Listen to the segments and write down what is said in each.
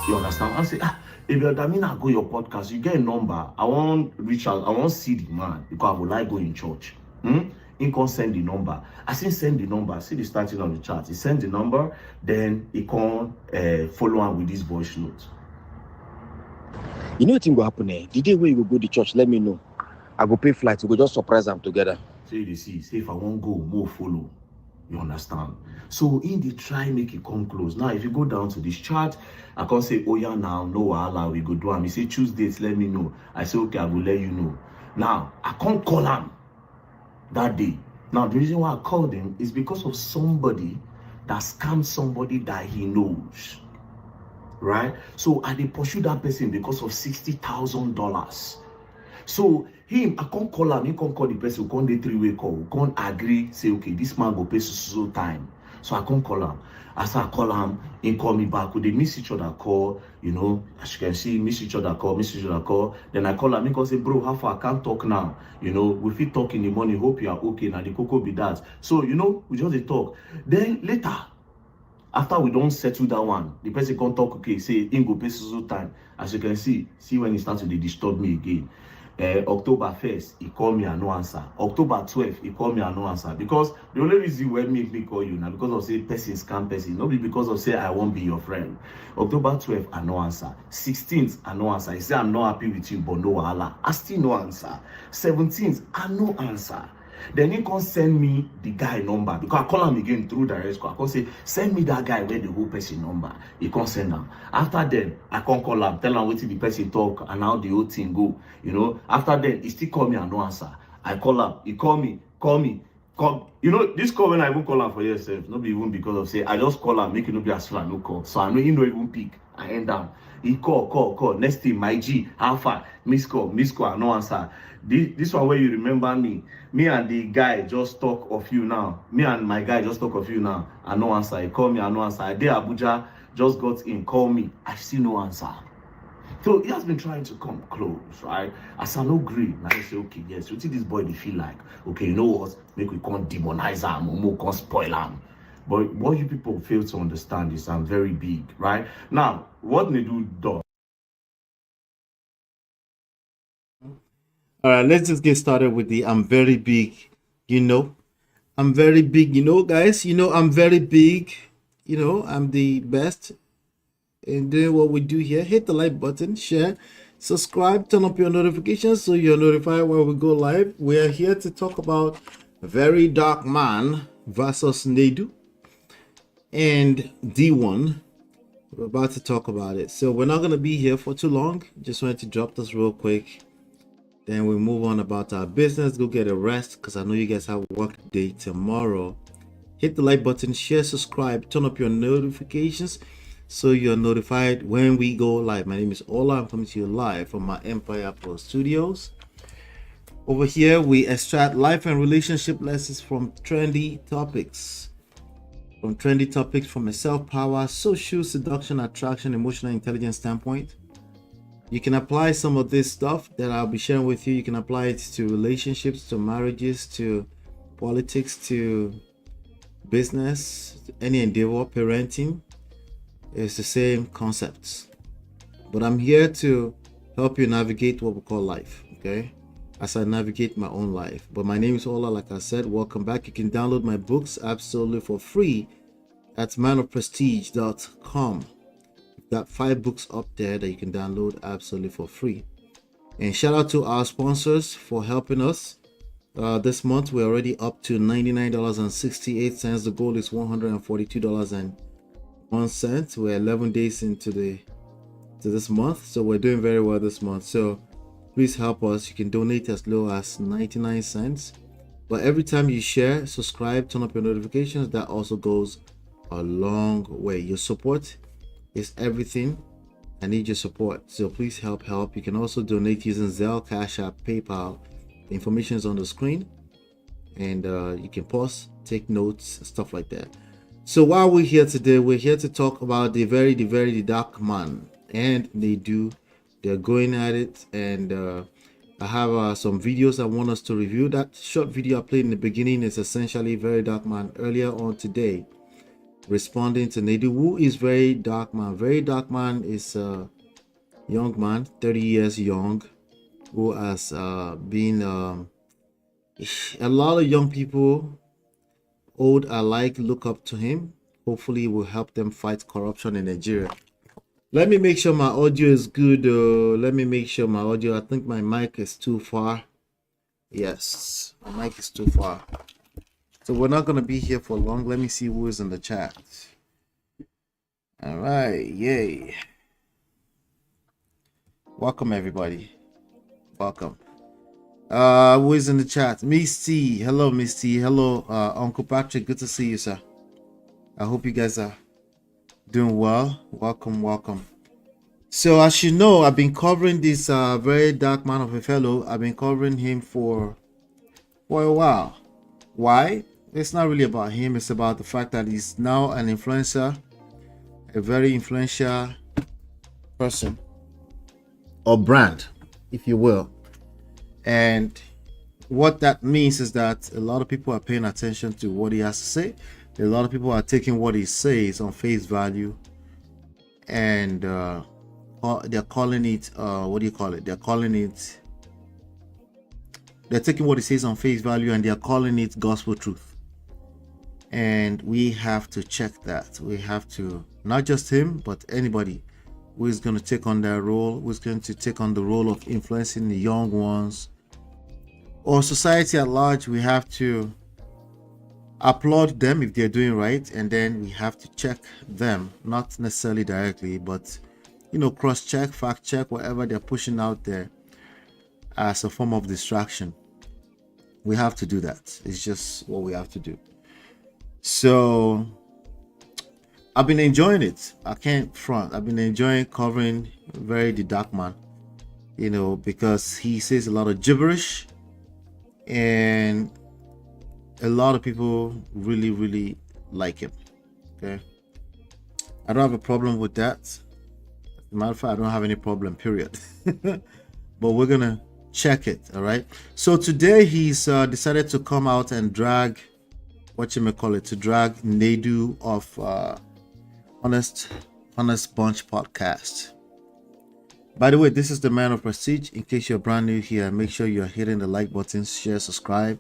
You understand? I say, if you're Damina, go your podcast, you get a number. I won't reach out, I won't see the man because I would like go in church. He can send the number. I say send the number. See the starting on the chat. He send the number, then he can follow on with this voice note. You know what will happen there? The day when you go to church, let me know. I go pay flights. We go just surprise them together. So you see, say if I won't go, more follow. You understand? So in the try make it come close. Now, if you go down to this chart, I can say, oh yeah, now no wahala, we go do him. He say choose dates, let me know. I say okay, I will let you know. Now I can't call him that day. Now the reason why I called him is because of somebody that scammed somebody that he knows. Right? So I did pursue that person because of $60,000. So him, I can't call him, he can't call the person, can't do three-way call, we can't agree, say, okay, this man go pay so time. So I can't call him. As I call him, he call me back. They miss each other call, you know, as you can see, miss each other call. Then I call him, he can say, bro, how far I can't talk now? You know, we fit talk in the morning, hope you are okay. Now the cocoa be that. So, you know, we just talk. Then later, after we don't settle that one, the person can't talk, okay, say, he go pay so time. As you can see when he starts to disturb me again. October 1st, he called me and no answer. October 12th, he called me and no answer. Because the only reason why make me call you now because of say person scam person, not because of say I won't be your friend. October 12th, I no answer. 16th, I no answer. He say I'm not happy with you, but no wahala. I still no answer. 17th, I no answer. Then he can send me the guy number because I call him again through direct call. I can say, send me that guy where the whole person number. He can't send them. After then, I can't call him, tell him what the person talk and how the whole thing go. You know, after then, he still call me and no answer. I call him, he call me. You know, this call when I even call him for yourself, not even because of say, I just call him, make it no be as far, no call. So I know he no even pick. I end down. He call. Next thing, my G, how far? Miss call, no answer. This one where you remember me and the guy just talk of you now. Me and my guy just talk of you now. I no answer. He call me, I no answer. I did Abuja, just got in, call me. I still no answer. So he has been trying to come close, right? As I no agree, now I say, okay, yes, you see this boy, they feel like, okay, you know what? Make we can't demonize him, or we can't spoil him. But what you people fail to understand is I'm very big, right? Now, what NEDU does. All right, let's just get started with the I'm very big, you know. I'm very big, you know, guys. You know, I'm very big. You know, I'm the best. And then what we do here, hit the like button, share, subscribe, turn up your notifications so you're notified when we go live. We are here to talk about VeryDarkMan versus NEDU and DeeOne. We're about to talk about it. So we're not going to be here for too long. Just wanted to drop this real quick. Then we move on about our business. Go get a rest because I know you guys have work day tomorrow. Hit the like button, share, subscribe, turn up your notifications so you're notified when we go live. My name is Ola. I'm coming to you live from my Empire Pro Studios. Over here, we extract life and relationship lessons from trendy topics. From a self-power, social, seduction, attraction, emotional intelligence standpoint. You can apply some of this stuff that I'll be sharing with you. You can apply it to relationships, to marriages, to politics, to business, any endeavor, parenting. It's the same concepts. But I'm here to help you navigate what we call life, okay? As I navigate my own life. But my name is Ola, like I said. Welcome back. You can download my books absolutely for free at manofprestige.com. Got 5 books up there that you can download absolutely for free. And shout out to our sponsors for helping us. This month we're already up to $99.68. The goal is $142.01. We're 11 days into this month, so we're doing very well this month. So please help us. You can donate as low as 99 cents. But every time you share, subscribe, turn up your notifications, that also goes a long way. Your support is everything. I need your support, so please help. You can also donate using Zelle, Cash App, PayPal. The information is on the screen, and you can pause, take notes, stuff like that. So while we're here today, we're here to talk about the VeryDarkMan and NEDU. They're going at it, and I have some videos I want us to review. That short video I played in the beginning is essentially VeryDarkMan earlier on today. responding to NEDU. Who is VeryDarkMan? VeryDarkMan is a young man, 30 years young, who has been a lot of young people, old alike, look up to him. Hopefully, will help them fight corruption in Nigeria. Let me make sure my audio is good. Let me make sure my audio. I think my mic is too far. Yes, my mic is too far. So we're not gonna be here for long. Let me see who is in the chat. All right, yay. Welcome everybody. Welcome. Who is in the chat? Misty. Hello, Misty. Hello, Uncle Patrick. Good to see you, sir. I hope you guys are doing well. Welcome. So as you know, I've been covering this very dark man of a fellow. I've been covering him for a while. Why? It's not really about him. It's about the fact that he's now an influencer, a very influential person or brand, if you will. And what that means is that a lot of people are paying attention to what he has to say. A lot of people are taking what he says on face value, and they're calling it what do you call it? They're taking what he says on face value and they're calling it gospel truth. And we have to check that. We have to, not just him, but anybody who is going to take on that role, who's going to take on the role of influencing the young ones or society at large. We have to applaud them if they're doing right, and then we have to check them, not necessarily directly, but cross-check, fact-check whatever they're pushing out there as a form of distraction. We have to do that. It's just what we have to do. So I've been enjoying it. I can't front. I've been enjoying covering VeryDarkMan, because he says a lot of gibberish, and a lot of people really, really like him. Okay, I don't have a problem with that. As a matter of fact, I don't have any problem, period. But we're gonna check it. All right, so today he's decided to come out and drag NEDU of Honest Bunch podcast. By the way, this is the Man of Prestige. In case you're brand new here, make sure you're hitting the like button, share, subscribe,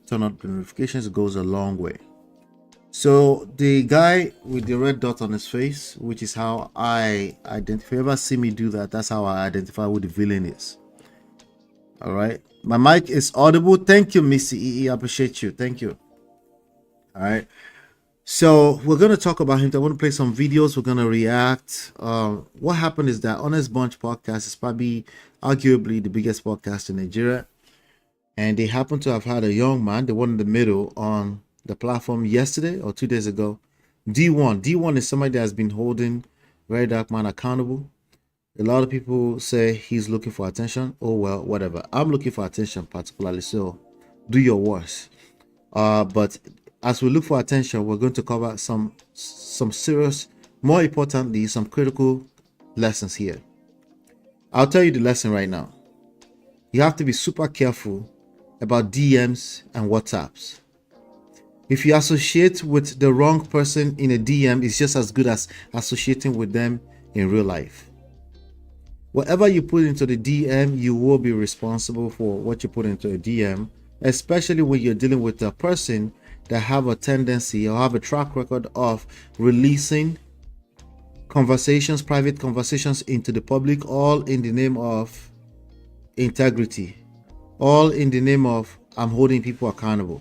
turn on the notifications. It goes a long way. So the guy with the red dot on his face, which is how I identify. If you ever see me do that, that's how I identify who the villain is. All right, my mic is audible. Thank you, Missy EE. I appreciate you. Thank you. All right, so we're gonna talk about him. I want to play some videos. We're gonna react. What happened is that Honest Bunch podcast is probably arguably the biggest podcast in Nigeria, and they happen to have had a young man, the one in the middle, on the platform yesterday or 2 days ago. DeeOne. DeeOne is somebody that has been holding VeryDarkMan accountable. A lot of people say he's looking for attention. Oh well, whatever. I'm looking for attention particularly, so do your worst. But as we look for attention, we're going to cover some serious, more importantly, some critical lessons here. I'll tell you the lesson right now. You have to be super careful about DMs and WhatsApps. If you associate with the wrong person in a DM, it's just as good as associating with them in real life. Whatever you put into the DM, you will be responsible for what you put into a DM, especially when you're dealing with a person that have a tendency or have a track record of releasing conversations, private conversations into the public, all in the name of integrity, all in the name of I'm holding people accountable.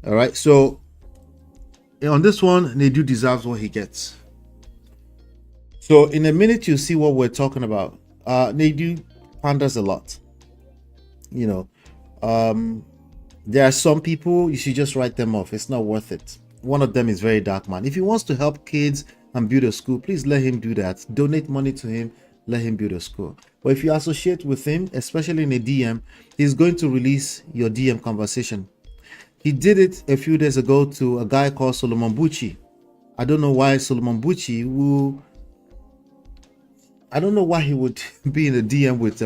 All right, so on this one, NEDU deserves what he gets. So in a minute, you'll see what we're talking about. NEDU panders a lot. There are some people, you should just write them off. It's not worth it. One of them is VeryDarkMan. If he wants to help kids and build a school, please let him do that. Donate money to him, let him build a school. But if you associate with him, especially in a DM, he's going to release your DM conversation. He did it a few days ago to a guy called Solomon Bucci. I don't know why Solomon Bucci, I don't know why he would be in a DM with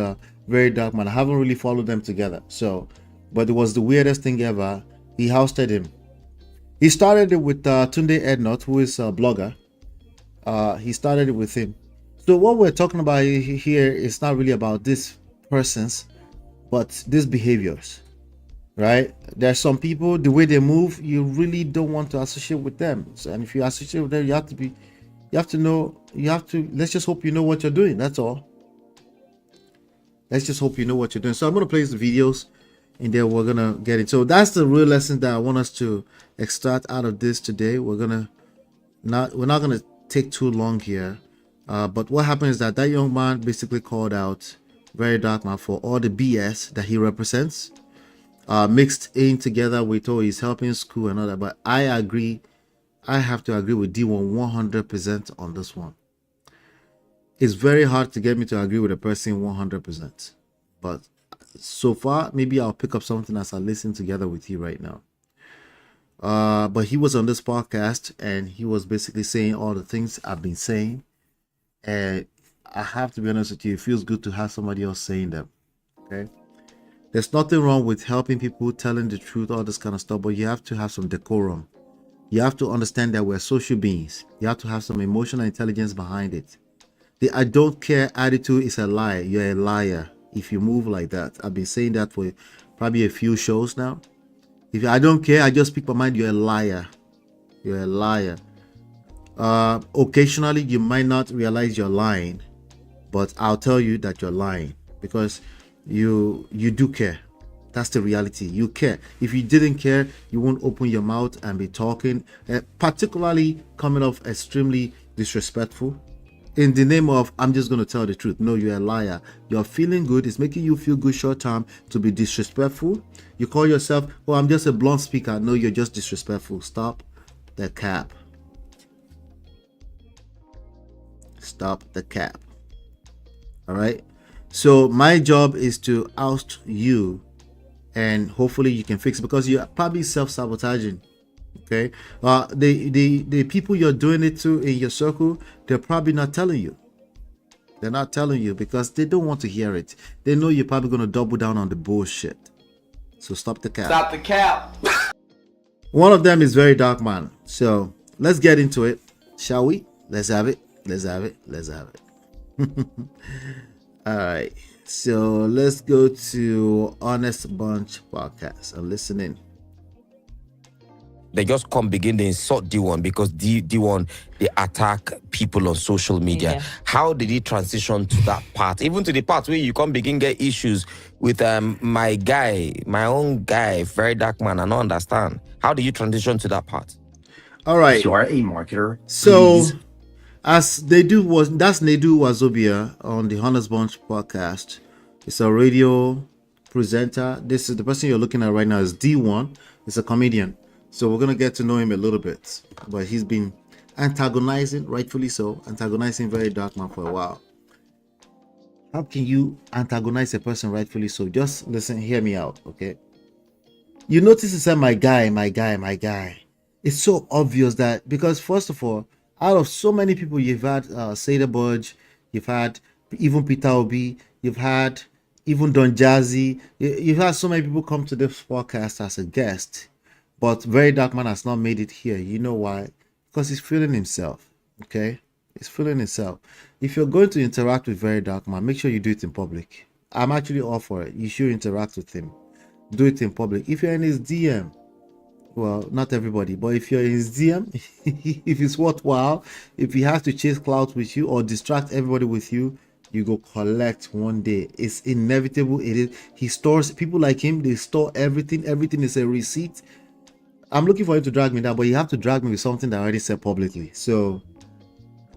VeryDarkMan. I haven't really followed them together. But it was the weirdest thing ever. He ousted him. He started it with Tunde Ednot, who is a blogger. He started it with him. So what we're talking about here is not really about these persons, but these behaviors, right? There are some people, the way they move, you really don't want to associate with them. So, and if you associate with them, you have to know, let's just hope you know what you're doing. That's all. Let's just hope you know what you're doing. So I'm going to play the videos and then we're going to get it. So that's the real lesson that I want us to extract out of this today. We're not going to take too long here. But what happened is that young man basically called out VeryDarkMan for all the BS that he represents, mixed in together with all he's helping school and all that. But I agree. I have to agree with DeeOne 100% on this one. It's very hard to get me to agree with a person 100%. But so far, maybe I'll pick up something as I listen together with you right now. But he was on this podcast and he was basically saying all the things I've been saying. And I have to be honest with you, it feels good to have somebody else saying them. Okay. There's nothing wrong with helping people, telling the truth, all this kind of stuff, but you have to have some decorum. You have to understand that we're social beings. You have to have some emotional intelligence behind it. The I don't care attitude is a lie. You're a liar if you move like that. I've been saying that for probably a few shows now. If I don't care, I just speak my mind, you're a liar. You're a liar. Occasionally, you might not realize you're lying, but I'll tell you that you're lying because you do care. That's the reality. You care. If you didn't care, you won't open your mouth and be talking, particularly coming off extremely disrespectful in the name of I'm just going to tell the truth. No, you're a liar. You're feeling good. It's making you feel good short term to be disrespectful. You call yourself, oh, I'm just a blunt speaker. No, you're just disrespectful. Stop the cap. Stop the cap. All right. So my job is to oust you and hopefully you can fix it because you're probably self-sabotaging. Okay. The people you're doing it to in your circle, they're probably not telling you. They're not telling you because they don't want to hear it. They know you're probably going to double down on the bullshit. So stop the cap. Stop the cap. One of them is VeryDarkMan. So let's get into it, shall we? Let's have it. Let's have it. Let's have it. All right. So let's go to Honest Bunch podcast and listen in. They just come begin to insult DeeOne because DeeOne, they attack people on social media. Yeah. How did he transition to that part? Even to the part where you come begin get issues with my guy, my own guy, VeryDarkMan. I don't understand. How did you transition to that part? All right. You are a marketer. So as NEDU Wazobia on the Honest Bunch podcast. It's a radio presenter. This is the person you're looking at right now is DeeOne. He's a comedian. So we're going to get to know him a little bit. But he's been antagonizing, rightfully so, antagonizing VeryDarkMan for a while. How can you antagonize a person rightfully so? Just listen, hear me out, okay? You notice he said, my guy. It's so obvious that, because first of all, out of so many people, you've had Seda Budge, you've had even Peter Obi, you've had even Don Jazzy, you've had so many people come to this podcast as a guest. But VeryDarkMan has not made it here. You know why? Because he's feeling himself. Okay? He's feeling himself. If you're going to interact with VeryDarkMan, make sure you do it in public. I'm actually all for it. You should interact with him. Do it in public. If you're in his DM, well, not everybody, but if you're in his DM, if it's worthwhile, if he has to chase Clout with you or distract everybody with you, you go collect one day. It's inevitable. It is. He stores people like him. They store everything. Everything is a receipt. I'm looking for you to drag me down, but you have to drag me with something that I already said publicly. So,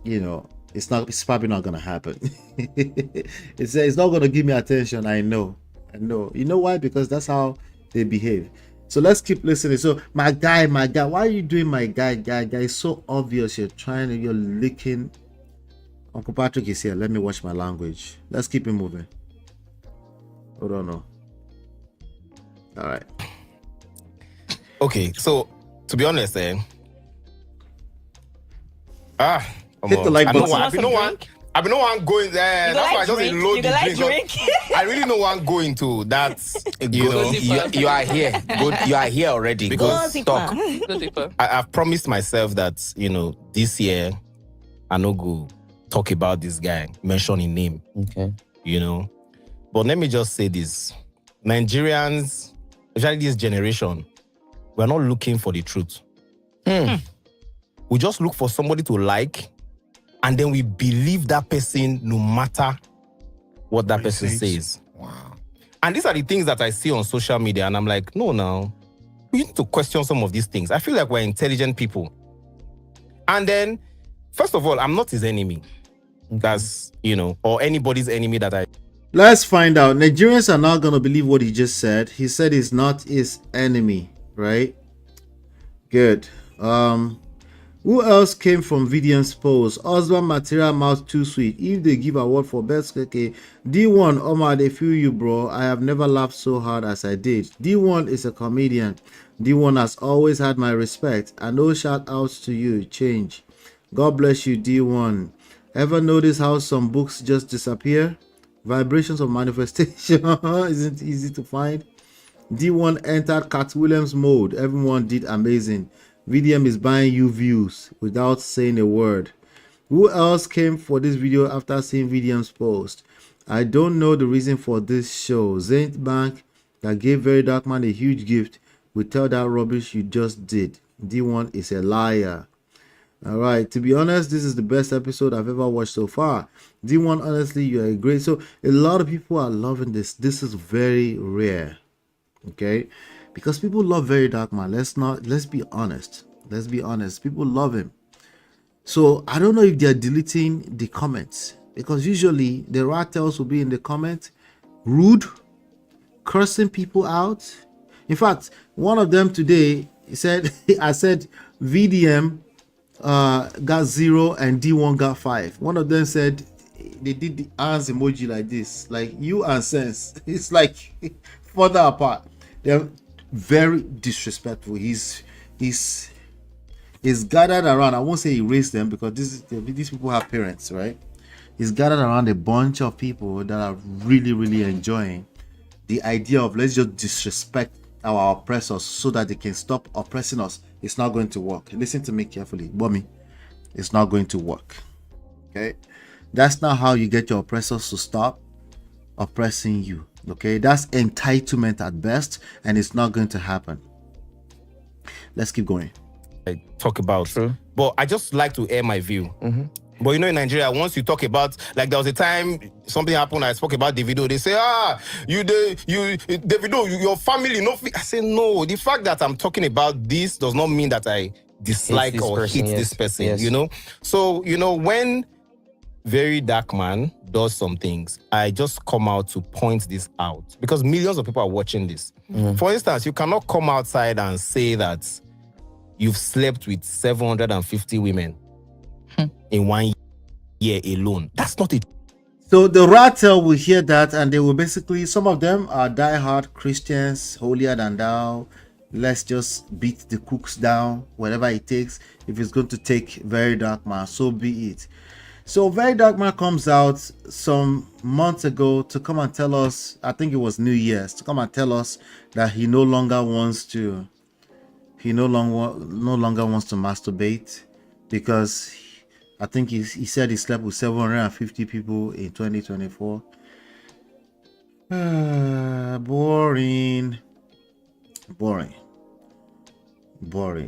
you know, it's probably not gonna happen. It's not gonna give me attention. I know. You know why? Because that's how they behave. So let's keep listening. So my guy, why are you doing my guy? It's so obvious. You're licking. Uncle Patrick is here. Let me watch my language. Let's keep it moving. Hold on. No. All right. Okay, so to be honest, hit the like button. You know what? I mean, no one going there. You That's like why I just drink? load You the like drink. drink? I really know one going to that. You know, You are here. Good. You are here already. Because Go talk. I've promised myself that, you know, this year I no go talk about this guy, mention his name. Okay. You know. But let me just say this. Nigerians, especially this generation, we're not looking for the truth. We just look for somebody to like, and then we believe that person no matter what that person says. Wow. And these are the things that I see on social media, and I'm like, no, now, we need to question some of these things. I feel like we're intelligent people. And then, first of all, I'm not his enemy. That's, you know, or anybody's enemy that I... Let's find out. Nigerians are not going to believe what he just said. He said he's not his enemy, right? Good. Who else came from Vidian's post? Husband material mouth too sweet. If they give award for best KK, DeeOne, Omar, they feel you, bro. I have never laughed so hard as I did. DeeOne is a comedian. DeeOne has always had my respect. And no shout outs to you. Change. God bless you, DeeOne. Ever notice how some books just disappear? Vibrations of manifestation isn't easy to find. DeeOne entered Cat Williams mode. Everyone did amazing. VDM is buying you views without saying a word. Who else came for this video after seeing VDM's post? I don't know the reason for this show. Zaint Bank that gave VeryDarkMan a huge gift will tell that rubbish you just did. DeeOne is a liar. Alright, to be honest, this is the best episode I've ever watched so far. DeeOne, honestly, you are great. So a lot of people are loving this. This is very rare. Okay? Because people love VeryDarkMan. Let's be honest. Let's be honest. People love him. So I don't know if they're deleting the comments. Because usually the rattles will be in the comment, rude, cursing people out. In fact, one of them today said, I said VDM got 0 and DeeOne got 5. One of them said they did the hands emoji like this, like you and Sense. It's like further apart. They're very disrespectful. He's gathered around. I won't say he raised them because these people have parents, right? He's gathered around a bunch of people that are really enjoying the idea of let's just disrespect our oppressors so that they can stop oppressing us. It's not going to work. Listen to me carefully, Bommy. It's not going to work. Okay, that's not how you get your oppressors to stop oppressing you. Okay, that's entitlement at best, and it's not going to happen. Let's keep going. I talk about. True. But I just like to air my view. But you know, in Nigeria, once you talk about, like there was a time something happened, I spoke about Davido. They say, Davido, your family, no. I say, no, the fact that I'm talking about this does not mean that I dislike or hate this person, yes. You know? So, you know, when VeryDarkMan does some things, I just come out to point this out because millions of people are watching this. For instance, you cannot come outside and say that you've slept with 750 women in 1 year alone. That's not it. So the rattle will hear that and they will basically, some of them are diehard Christians, holier than thou. Let's just beat the cooks down, whatever it takes. If it's going to take VeryDarkMan, so be it. So VeryDarkMan comes out some months ago to come and tell us, I think it was New Year's, to come and tell us that he no longer wants to masturbate because I think he said he slept with 750 people in 2024. Boring.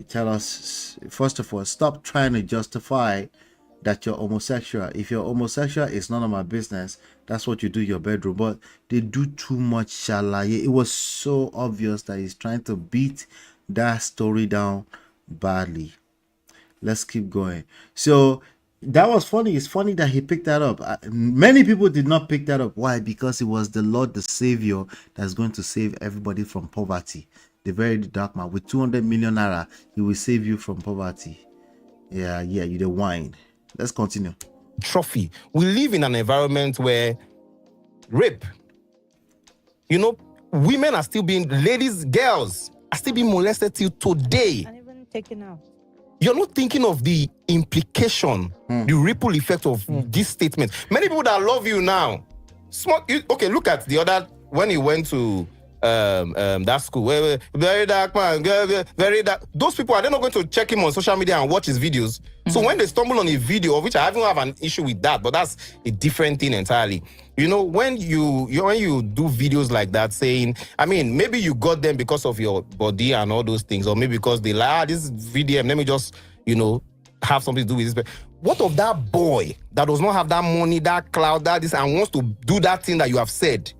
Tell us, first of all, stop trying to justify that you're homosexual. If you're homosexual, it's none of my business. That's what you do in your bedroom. But they do too much shalaye. It was so obvious that he's trying to beat that story down badly. Let's keep going. So that was funny. It's funny that he picked that up. Many people did not pick that up. Why? Because it was the Lord, the Savior, that's going to save everybody from poverty. The VeryDarkMan, with 200 million naira, he will save you from poverty. Yeah, you the wine. Let's continue. Trophy. We live in an environment where rape, you know, women are still being, girls are still being molested till today. And even taken out. you're not thinking of the implication, the ripple effect of this statement. Many people that love you now, okay, look at the other, when he went to that school, where very dark man, very dark. Those people, are they not going to check him on social media and watch his videos? So when they stumble on a video, of which I don't have an issue with that, but that's a different thing entirely. You know, when you do videos like that, saying, I mean, maybe you got them because of your body and all those things, or maybe because they like, this is VDM, let me just, have something to do with this. But what of that boy that does not have that money, that cloud, that this, and wants to do that thing that you have said?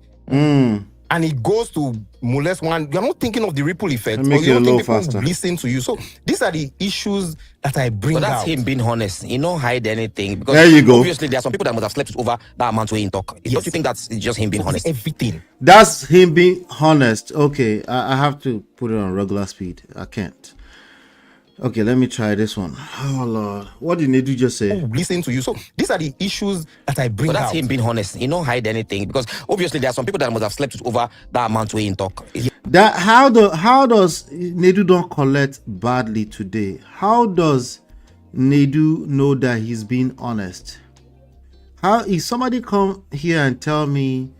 And he goes to molest one. You're not thinking of the ripple effect. And make you it a don't think little people faster. listen to you. So these are the issues that I bring But that's out. him being honest. He don't hide anything. Because There you go. obviously there are some people that must have slept over that amount where he talk. Yes. Don't you think that's just him being honest? Everything. That's him being honest. Okay, I have to put it on regular speed. I can't. Okay, let me try this one. Oh Lord, what did NEDU just say? Listen to you. So these are the issues that I bring But that's out. him being honest. He don't hide anything. Because obviously there are some people that must have slept over that amount where he talk. That how does NEDU don't collect badly today? How does NEDU know that he's being honest? How if somebody come here and tell me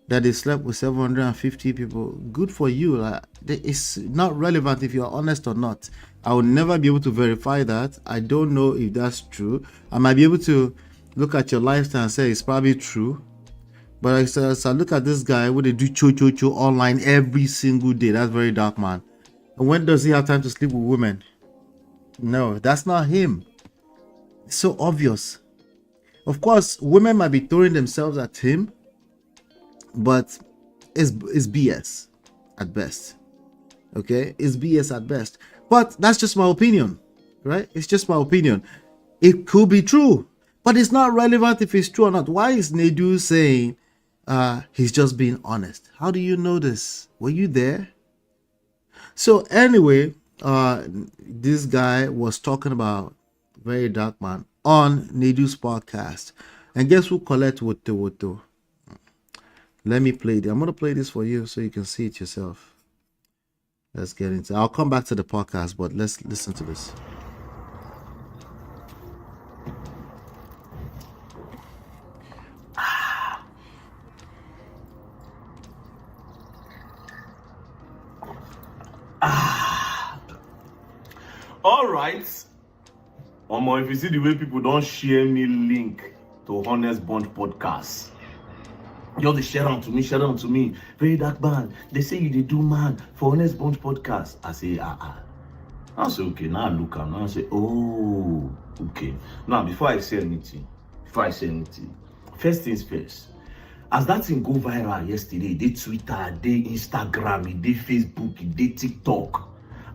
that they slept with 750 people, good for you. Like, it's not relevant if you're honest or not. I will never be able to verify that. I don't know if that's true. I might be able to look at your lifestyle and say it's probably true. But as I look at this guy, where they do cho online every single day. That's VeryDarkMan. And when does he have time to sleep with women? No, that's not him. It's so obvious. Of course, women might be throwing themselves at him, but it's BS at best. Okay, it's BS at best. But that's just my opinion, right? It's just my opinion. It could be true, but it's not relevant if it's true or not. Why is NEDU saying he's just being honest? How do you know this? Were you there? So anyway, this guy was talking about VeryDarkMan on NEDU's podcast, and guess who collect Woto? Let me play it. I'm gonna play this for you so you can see it yourself. Let's get into it. I'll come back to the podcast, but let's listen to this. All right. If you see the way people don't share me link to Honest Bunch podcast, you they share on to me. VeryDarkMan, they say you they do man for Honest Bunch podcast. I say, I say, okay, now I look and I say, oh, okay. Now, before I say anything, first things first. As that thing go viral yesterday, they Twitter, they Instagram, they Facebook, they TikTok.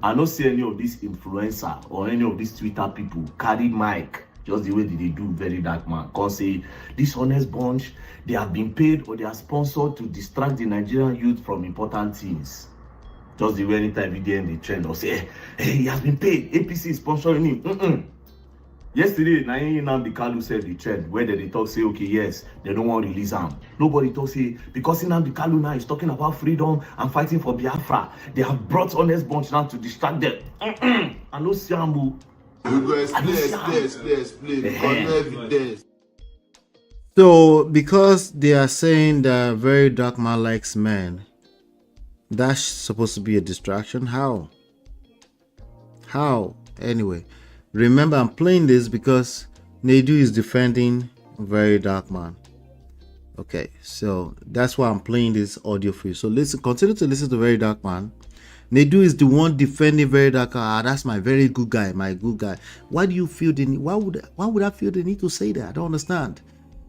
I don't see any of these influencer or any of these Twitter people carry mic just the way they do VeryDarkMan. Cause say this Honest Bunch, they have been paid or they are sponsored to distract the Nigerian youth from important things. Just the way anytime we get in the trend or say, hey, he has been paid. APC is sponsoring him. Yesterday, Nnamdi Kanu said the trend where they talk say, okay, yes, they don't want to release him. Nobody talk say, because Nnamdi Kanu now is talking about freedom and fighting for Biafra. They have brought Honest Bunch now to distract them. I know Siambu. So, because they are saying that VeryDarkMan likes men, that's supposed to be a distraction? How? Anyway, remember I'm playing this because NEDU is defending VeryDarkMan. Okay, so that's why I'm playing this audio for you. So continue to listen to VeryDarkMan. NEDU is the one defending VeryDarkMan. That's my very good guy, my good guy. Why do you feel the need? Why would I feel the need to say that? I don't understand.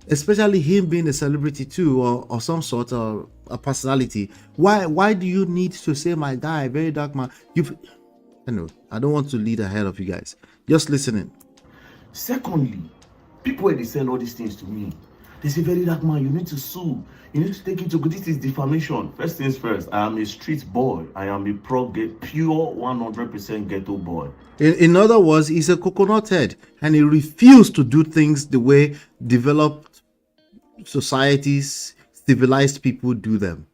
Especially him being a celebrity too, or some sort of a personality. Why do you need to say my guy, VeryDarkMan? Anyway, I don't want to lead ahead of you guys. Just listening. Secondly, people when they send all these things to me, they say, VeryDarkMan, you need to sue. You need to take it to go. This is defamation. First things first, I am a street boy. I am a pure 100% ghetto boy. In other words, he's a coconut head, and he refused to do things the way developed societies, civilized people do them.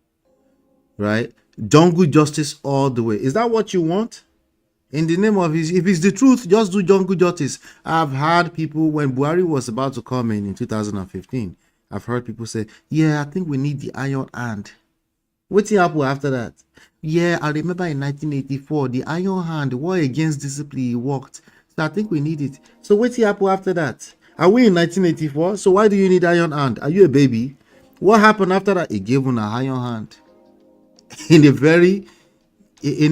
Right? Jungle justice all the way. Is that what you want? In the name of if it's the truth, just do jungle justice. I've heard people, when Buhari was about to come in 2015, I've heard people say, yeah, I think we need the iron hand. What's happened after that? Yeah, I remember in 1984, the iron hand, war against discipline, worked. So I think we need it. So what's happened after that? Are we in 1984? So why do you need iron hand? Are you a baby? What happened after that? He gave him an iron hand. In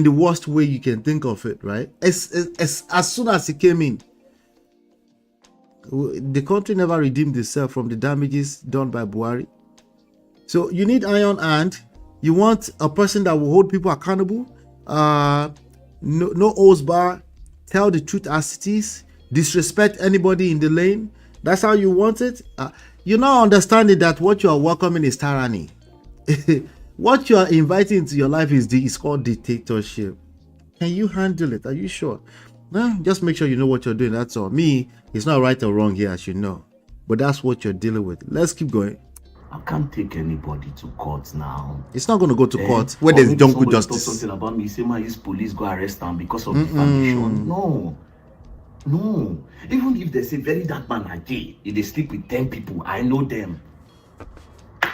the worst way you can think of it, right? As soon as he came in, the country never redeemed itself from the damages done by Buhari. So you need iron hand. You want a person that will hold people accountable. No holds bar. Tell the truth as it is. Disrespect anybody in the lane. That's how you want it. You're not understanding that what you are welcoming is tyranny. What you are inviting into your life is called dictatorship. Can you handle it? Are you sure? No, just make sure you know what you're doing. That's all. Me, it's not right or wrong here, as you know. But that's what you're dealing with. Let's keep going. I can't take anybody to court now. It's not going to go to court where there's jungle justice. Something about me, say, man, use police go arrest them because of defamation. No. Even if they say VeryDarkMan again, if they sleep with 10 people, I know them.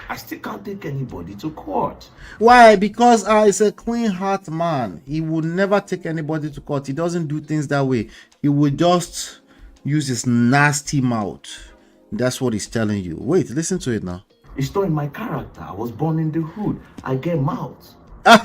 I still can't take anybody to court. Why? Because it's a clean heart man. He would never take anybody to court. He doesn't do things that way. He would just use his nasty mouth. That's what he's telling you. Wait, listen to it now. It's not in my character. I was born in the hood. I get mouth.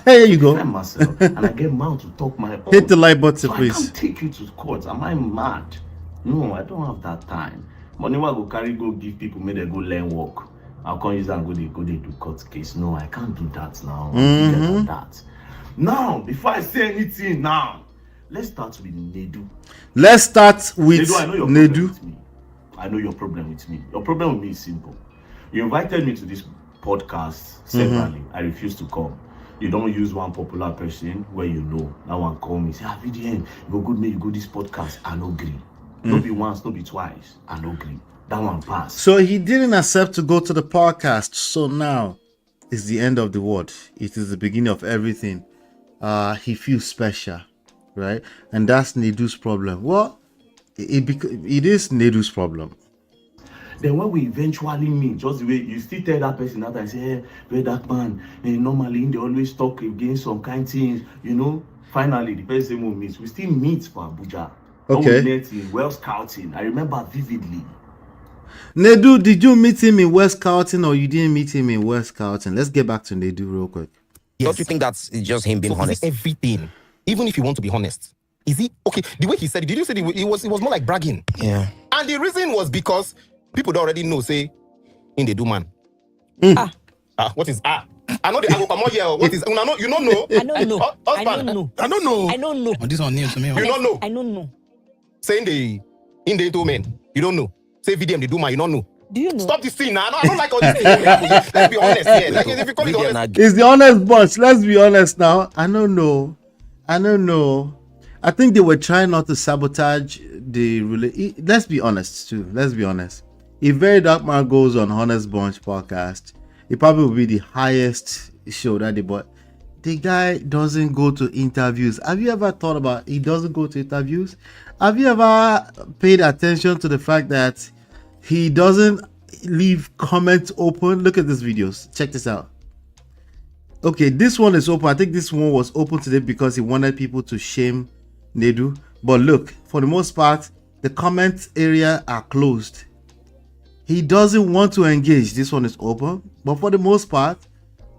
Here you go. Myself, and I get mouth to talk my own. Hit the like button, so please. I can't take you to court. Am I mad? No, I don't have that time. Money I go carry, go give people, make they go learn work. I can't use that and go they do court case. No, I can't do that now. That. Now, before I say anything now, let's start with NEDU. Let's start with NEDU. I know your problem with me. I know your problem with me. Your problem with me is simple. You invited me to this podcast severally. I refused to come. You don't use one popular person where you know. That one call me, say, VDN, you go good, me, you go this podcast. I no agree. No be once, no be twice. I no agree. That one passed. So he didn't accept to go to the podcast. So now is the end of the word. It is the beginning of everything. He feels special, right? And that's NEDU's problem. Well, it is NEDU's problem. Then when we eventually meet, just the way you still tell that person that I say, hey, VeryDarkMan, normally they always talk against some kind of things, you know. Finally, the person will meet. We still meet for Abuja. Okay. When we met in Well Scouting, I remember vividly. NEDU, did you meet him in West Scouting or you didn't meet him in West Scouting? Let's get back to NEDU real quick. Yes. Don't you think that's just him being honest? Everything, even if you want to be honest, is he okay? The way he said it, did you say it was more like bragging? Yeah. And the reason was because people don't already know, say, in the do man. What is I know the I go come out here. What is you don't know? I don't know. I don't know. I don't know. I don't know. Oh, this one new to me. You don't know. I don't know. Say in the do men, you don't know. Say VDM the do man, you don't know. Do you know? Stop this thing now. I don't like all this thing. Let's be honest here. Like, if you call it honest, It's the honest bunch. Let's be honest now. I don't know. I think they were trying not to sabotage the let's be honest too. Let's be honest. If VeryDarkMan goes on Honest Bunch podcast, it probably will be the highest show that they bought. The guy doesn't go to interviews. Have you ever thought about he doesn't go to interviews? Have you ever paid attention to the fact that he doesn't leave comments open? Look at these videos. Check this out. Okay, this one is open. I think this one was open today because he wanted people to shame NEDU. But look, for the most part, the comment area are closed. He doesn't want to engage. This one is open, but for the most part,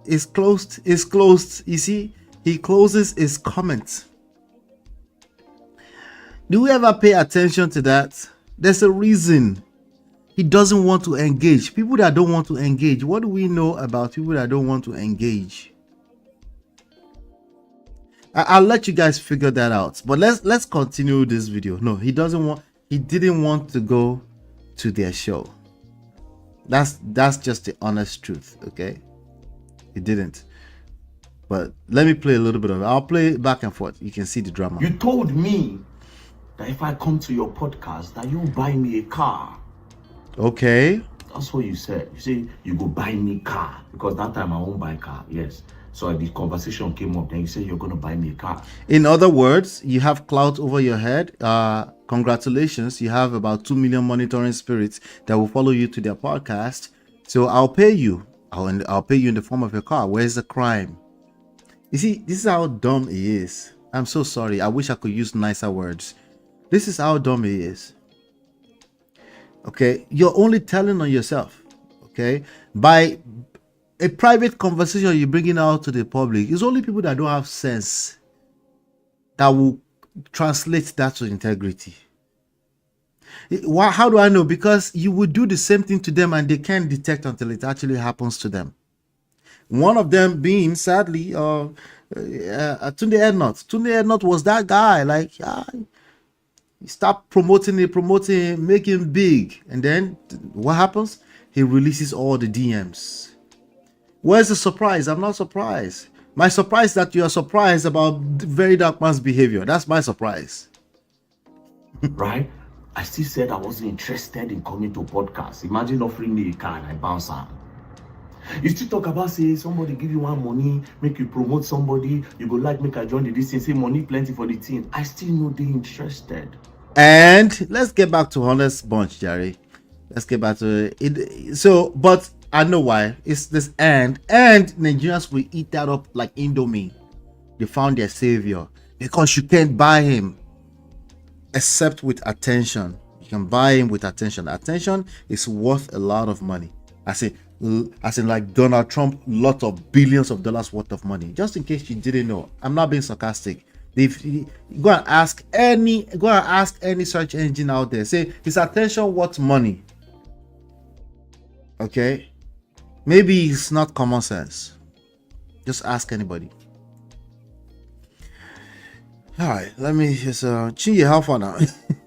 it's closed. It's closed. You see, he closes his comments. Do we ever pay attention to that? There's a reason. He doesn't want to engage. People that don't want to engage. What do we know about people that don't want to engage? I'll let you guys figure that out. But let's continue this video. No, he didn't want to go to their show. That's just the honest truth, okay? He didn't. But let me play a little bit of it. I'll play it back and forth. You can see the drama. You told me that if I come to your podcast, that you buy me a car. Okay. That's what you said. You say you go buy me car because that time I won't buy car. Yes. So the conversation came up. Then you said you're going to buy me a car. In other words, you have clout over your head. Congratulations, you have about 2 million monitoring spirits that will follow you to their podcast. So I'll pay you. I'll pay you in the form of your car. Where's the crime? You see, this is how dumb he is. I'm so sorry. I wish I could use nicer words. This is how dumb he is. Okay, you're only telling on yourself. Okay, by a private conversation you're bringing out to the public, it's only people that don't have sense that will translate that to integrity. How do I know? Because you would do the same thing to them and they can't detect until it actually happens to them. One of them being, sadly, Tunde Ednut. Tunde Ednut was that guy. Like, he stopped promoting it, making it big. And then what happens? He releases all the DMs. Where's the surprise? I'm not surprised. My surprise is that you are surprised about VeryDarkMan's behavior. That's my surprise. Right? I still said I wasn't interested in coming to a podcast. Imagine offering me a car and I bounce out. You still talk about, say, somebody give you one money, make you promote somebody, you go like, make I join the distance, say money plenty for the team. I still know they interested. And let's get back to Honest Bunch, Jerry. Let's get back to it. So, but I know why. It's this and Nigerians will eat that up like Indomie. They found their savior because you can't buy him except with attention. You can buy him with attention. Attention is worth a lot of money. As in like Donald Trump, lot of billions of dollars worth of money. Just in case you didn't know, I'm not being sarcastic. If you go and ask any search engine out there, say, is attention worth money? Okay, maybe it's not common sense. Just ask anybody. All right, let me just Chiye, how far now?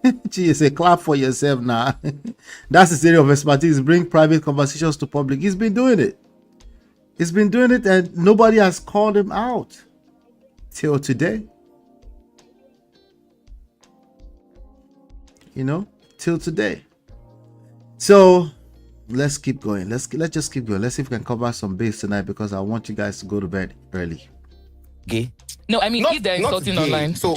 Chiye say, clap for yourself now. That's his area of expertise. Bring private conversations to public. He's been doing it. And nobody has called him out till today. Till today. So let's keep going. Let's just keep going. Let's see if we can cover some base tonight because I want you guys to go to bed early. Gay? No, I mean, if they're insulting online. So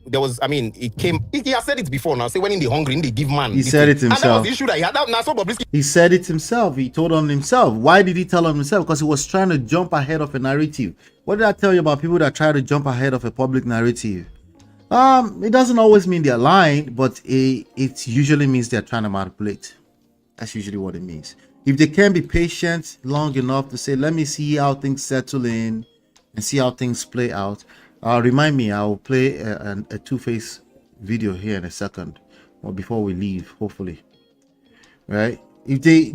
there was, I mean, it came, he has said it before now. Say when in the hungry, they give man. He said it himself. And that was the issue that he had. Now, so Bobrisky. He said it himself. He told on himself. Why did he tell on himself? Because he was trying to jump ahead of a narrative. What did I tell you about people that try to jump ahead of a public narrative? It doesn't always mean they're lying, but it usually means they're trying to manipulate. That's usually what it means. If they can be patient long enough to say, let me see how things settle in and see how things play out. Remind me, I'll play a Two-Face video here in a second, or before we leave, hopefully. Right? If they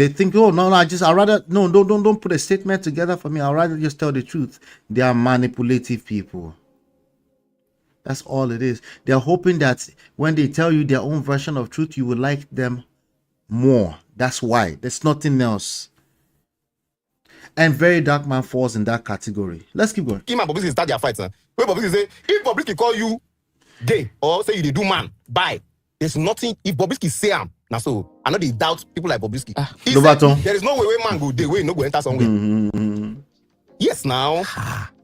think, oh no, I'd rather don't put a statement together for me. I'd rather just tell the truth. They are manipulative people. That's all it is. They're hoping that when they tell you their own version of truth, you will like them more. That's why. There's nothing else. And VeryDarkMan falls in that category. Let's keep going. Kim and Bobrisky start their fights. When Bobrisky say, if Bobrisky call you gay or say you do man, bye. There's nothing. If Bobrisky say now so I know they doubt people like Bobrisky. There is no way man go day way no go enter somewhere. Mm-hmm. Yes, now.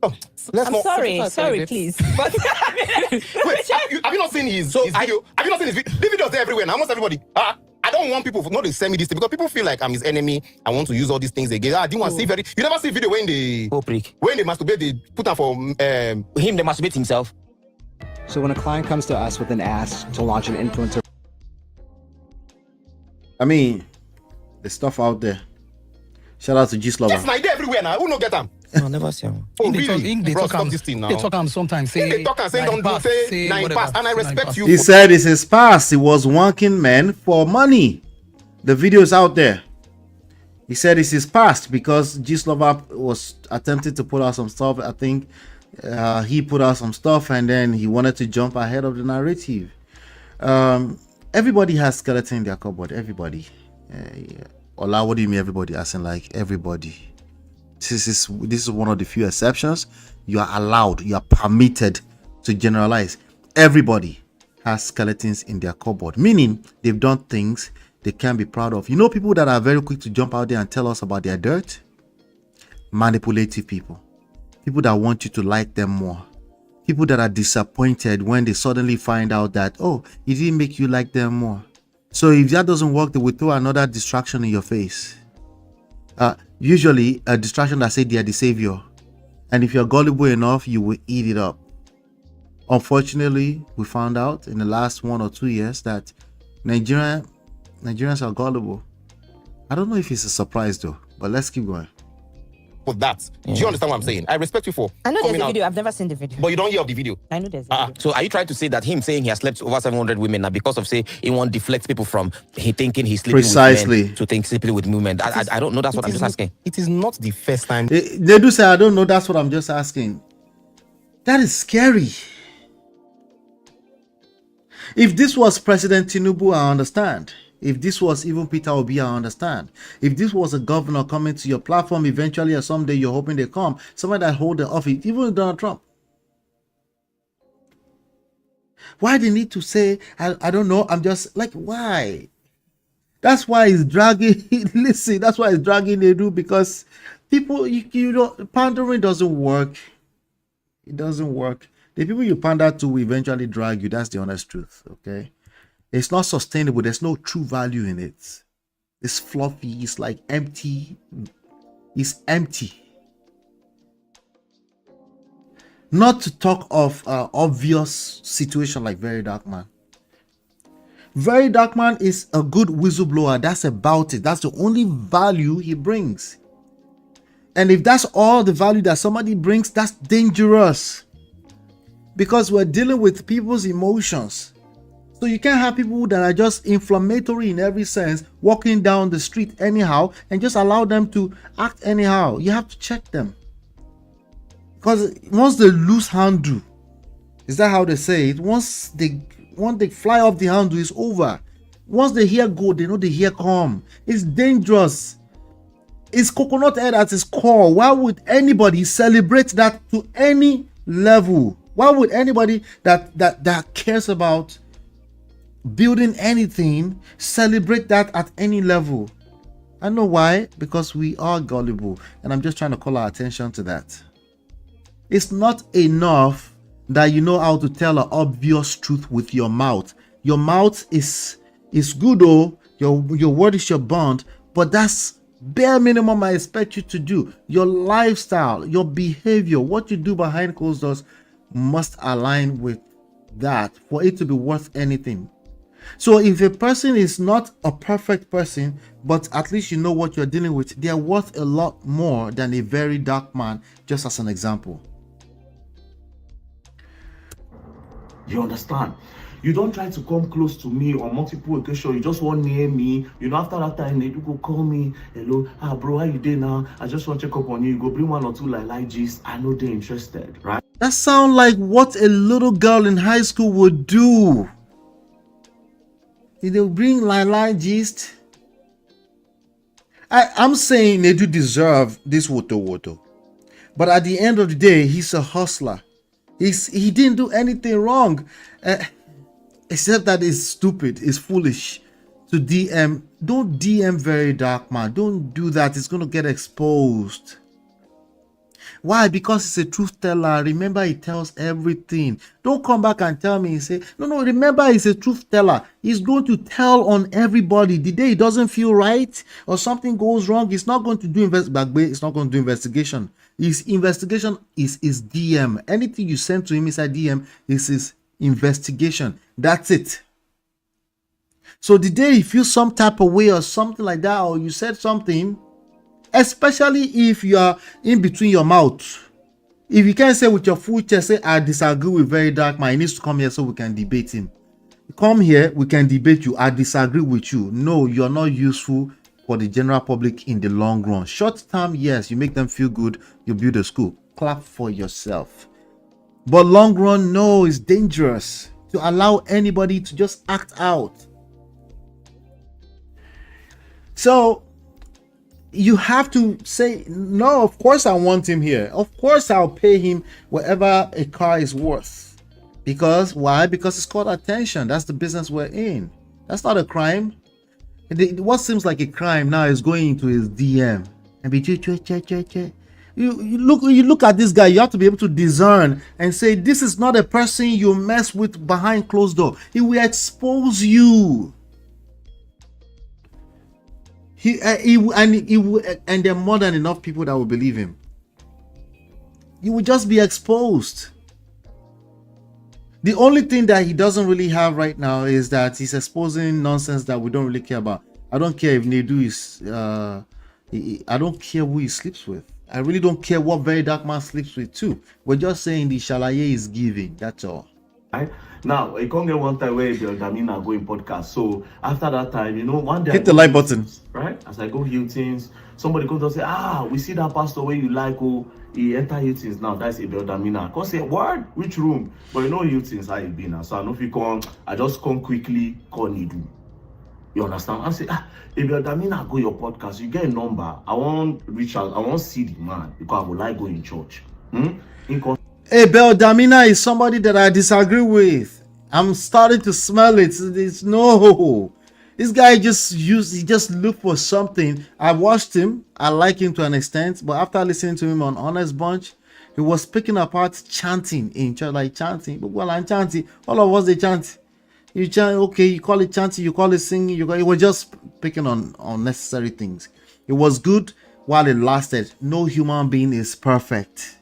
I'm sorry, please. But wait, have you not seen his video? Have you not seen his video? The videos there everywhere now. Almost everybody. I don't want people not to send me this thing because people feel like I'm his enemy. I want to use all these things again. I didn't want to see very. You never see video when they masturbate, they put on for him. They masturbate himself. So when a client comes to us with an ask to launch an influencer, I mean, the stuff out there. Shout out to G-Slava. Yes, now everywhere now. Who no get them? No, never see him. Oh, really? They Bro, talk stop this thing now. They talk sometimes. They talk and say don't do say nine pass, and I respect you. He said it's his past. He was wanking men for money. The video is out there. He said it's his past because G-Slava was attempting to put out some stuff. I think he put out some stuff and then he wanted to jump ahead of the narrative. Everybody has skeleton in their cupboard. Everybody. Ola, what do you mean everybody? As in like everybody. This is one of the few exceptions. You are allowed, you are permitted to generalize. Everybody has skeletons in their cupboard, meaning they've done things they can't be proud of. You know people that are very quick to jump out there and tell us about their dirt? manipulative people, people that want you to like them more, people that are disappointed when they suddenly find out that, oh, it didn't make you like them more. So if that doesn't work, they will throw another distraction in your face. Usually a distraction that say they are the savior, and if you're gullible enough, you will eat it up. Unfortunately, we found out in the last 1 or 2 years that Nigerians are gullible. I don't know if it's a surprise though, but let's keep going. For that, do you understand what I'm saying? I respect you for. I know there's coming a out, video. I've never seen the video. but you don't hear of the video. I know there's a video. So are you trying to say that him saying he has slept over 700 women now because of, say, he won't deflect people from he thinking he's sleeping Precisely. with men to think sleeping with women? I don't know. That's what I'm just asking. It is not the first time. They do say, I don't know. That's what I'm just asking. That is scary. If this was President Tinubu, I understand. If this was even Peter Obi, I understand. If this was a governor coming to your platform eventually or someday you're hoping they come, somebody that hold the office, even Donald Trump. Why they need to say, I don't know, I'm just like, why? That's why it's dragging, listen, that's why it's dragging NEDU, because people, you know, pandering doesn't work. It doesn't work. The people you pander to will eventually drag you. That's the honest truth, okay? It's not sustainable. There's no true value in it. It's fluffy. It's like empty. It's empty. Not to talk of obvious situation like VeryDarkMan. VeryDarkMan is a good whistleblower. That's about it. That's the only value he brings. And if that's all the value that somebody brings, that's dangerous. Because we're dealing with people's emotions. So you can't have people that are just inflammatory in every sense, walking down the street anyhow, and just allow them to act anyhow. You have to check them. Because once they lose handle, is that how they say it? Once they fly off the handle, it's over. Once they hear go, they know they hear come. It's dangerous. It's coconut head at its core. Why would anybody celebrate that to any level? Why would anybody that cares about building anything celebrate that at any level? I know why. Because we are gullible, and I'm just trying to call our attention to that. It's not enough that you know how to tell an obvious truth with your mouth. Your mouth is good, oh, your word is your bond, but that's bare minimum I expect you to do. Your lifestyle, your behavior, what you do behind closed doors must align with that for it to be worth anything. So if a person is not a perfect person, but at least you know what you're dealing with, they're worth a lot more than a VeryDarkMan, just as an example. You understand? You don't try to come close to me on multiple occasions. You just want near me. You know, after that time, they do go call me. Hello, bro, how you doing now? I just want to check up on you. You go bring 1 or 2 like gist. I know they're interested, right? That sounds like what a little girl in high school would do. They'll bring like gist. I'm saying they do deserve this woto. But at the end of the day, he's a hustler. He didn't do anything wrong. Except that it's stupid, it's foolish to DM. Don't DM VeryDarkMan. Don't do that. It's going to get exposed. Why? Because he's a truth teller. Remember, he tells everything. Don't come back and tell me and say, no, remember, he's a truth teller. He's going to tell on everybody. The day he doesn't feel right or something goes wrong, he's not going to do it's not going to do investigation. His investigation is his DM. Anything you send to him inside DM is his investigation. That's it. So the day he feels some type of way or something like that, or you said something, especially if you are in between your mouth, if you can't say with your full chest, say I disagree with VeryDarkMan, he needs to come here so we can debate him. Come here, we can debate you. I disagree with you. No, you're not useful for the general public in the long run. Short term, yes, you make them feel good, you build a school, clap for yourself. But long run, no, it's dangerous to allow anybody to just act out. So you have to say, no, of course I want him here. Of course I'll pay him whatever a car is worth. Because why? Because it's called attention. That's the business we're in. That's not a crime. What seems like a crime now is going into his DM and be You look at this guy, you have to be able to discern and say, this is not a person you mess with behind closed door. He will expose you. And there are more than enough people that will believe him. You will just be exposed. The only thing that he doesn't really have right now is that he's exposing nonsense that we don't really care about. I don't care if NEDU is I don't care who he sleeps with. I really don't care what VeryDarkMan sleeps with too. We're just saying the shalaye is giving, that's all. Right? Now, I can't get one time where Damina go in podcast. So after that time, you know, one day hit the like button. Right? As I go Hiltons, somebody comes and say, we see that pastor where you like, he enter Hiltons now. That's Abel Damina. I can say, what? Which room? But you know Hiltons how you been now. So I know if you come, I just come quickly, call NEDU. You understand? I say, if you're Damina go your podcast, you get a number. I want reach out, I want see the man because I would like go in church. Abel Damina is somebody that I disagree with. I'm starting to smell it. It's no. This guy he just looked for something. I watched him. I like him to an extent, but after listening to him on Honest Bunch, he was picking apart chanting in church, like chanting. But well, I'm chanting. All of us they chant. You chant, okay, you call it chanting, you call it singing, it was just picking on unnecessary things. It was good while it lasted. No human being is perfect.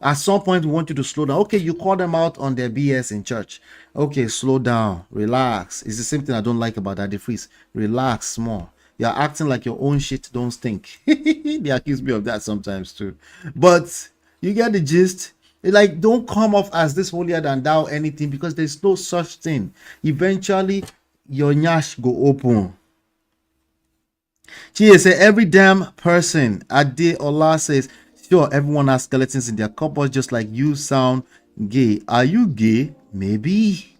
At some point, we want you to slow down. Okay, you call them out on their BS in church. Okay, slow down, relax. It's the same thing I don't like about Daddy Freeze. Relax more. You're acting like your own shit don't stink. They accuse me of that sometimes too. But you get the gist. Like, don't come off as this holier than thou anything, because there's no such thing. Eventually, your nyash go open. She said, every damn person. Ade Ola says, sure, everyone has skeletons in their cupboards, just like you sound gay. Are you gay? Maybe.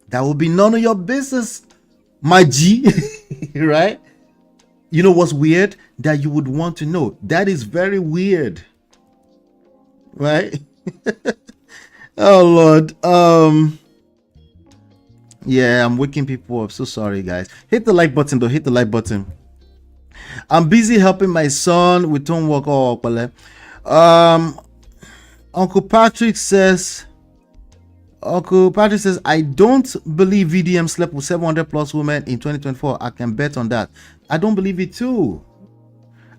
That will be none of your business, my G. Right? You know what's weird? That you would want to know. That is very weird. Right? Oh Lord. Yeah, I'm waking people up. So sorry, guys. Hit the like button though. Hit the like button. I'm busy helping my son with homework. Uncle Patrick says, I don't believe VDM slept with 700 plus women in 2024. I can bet on that. I don't believe it too.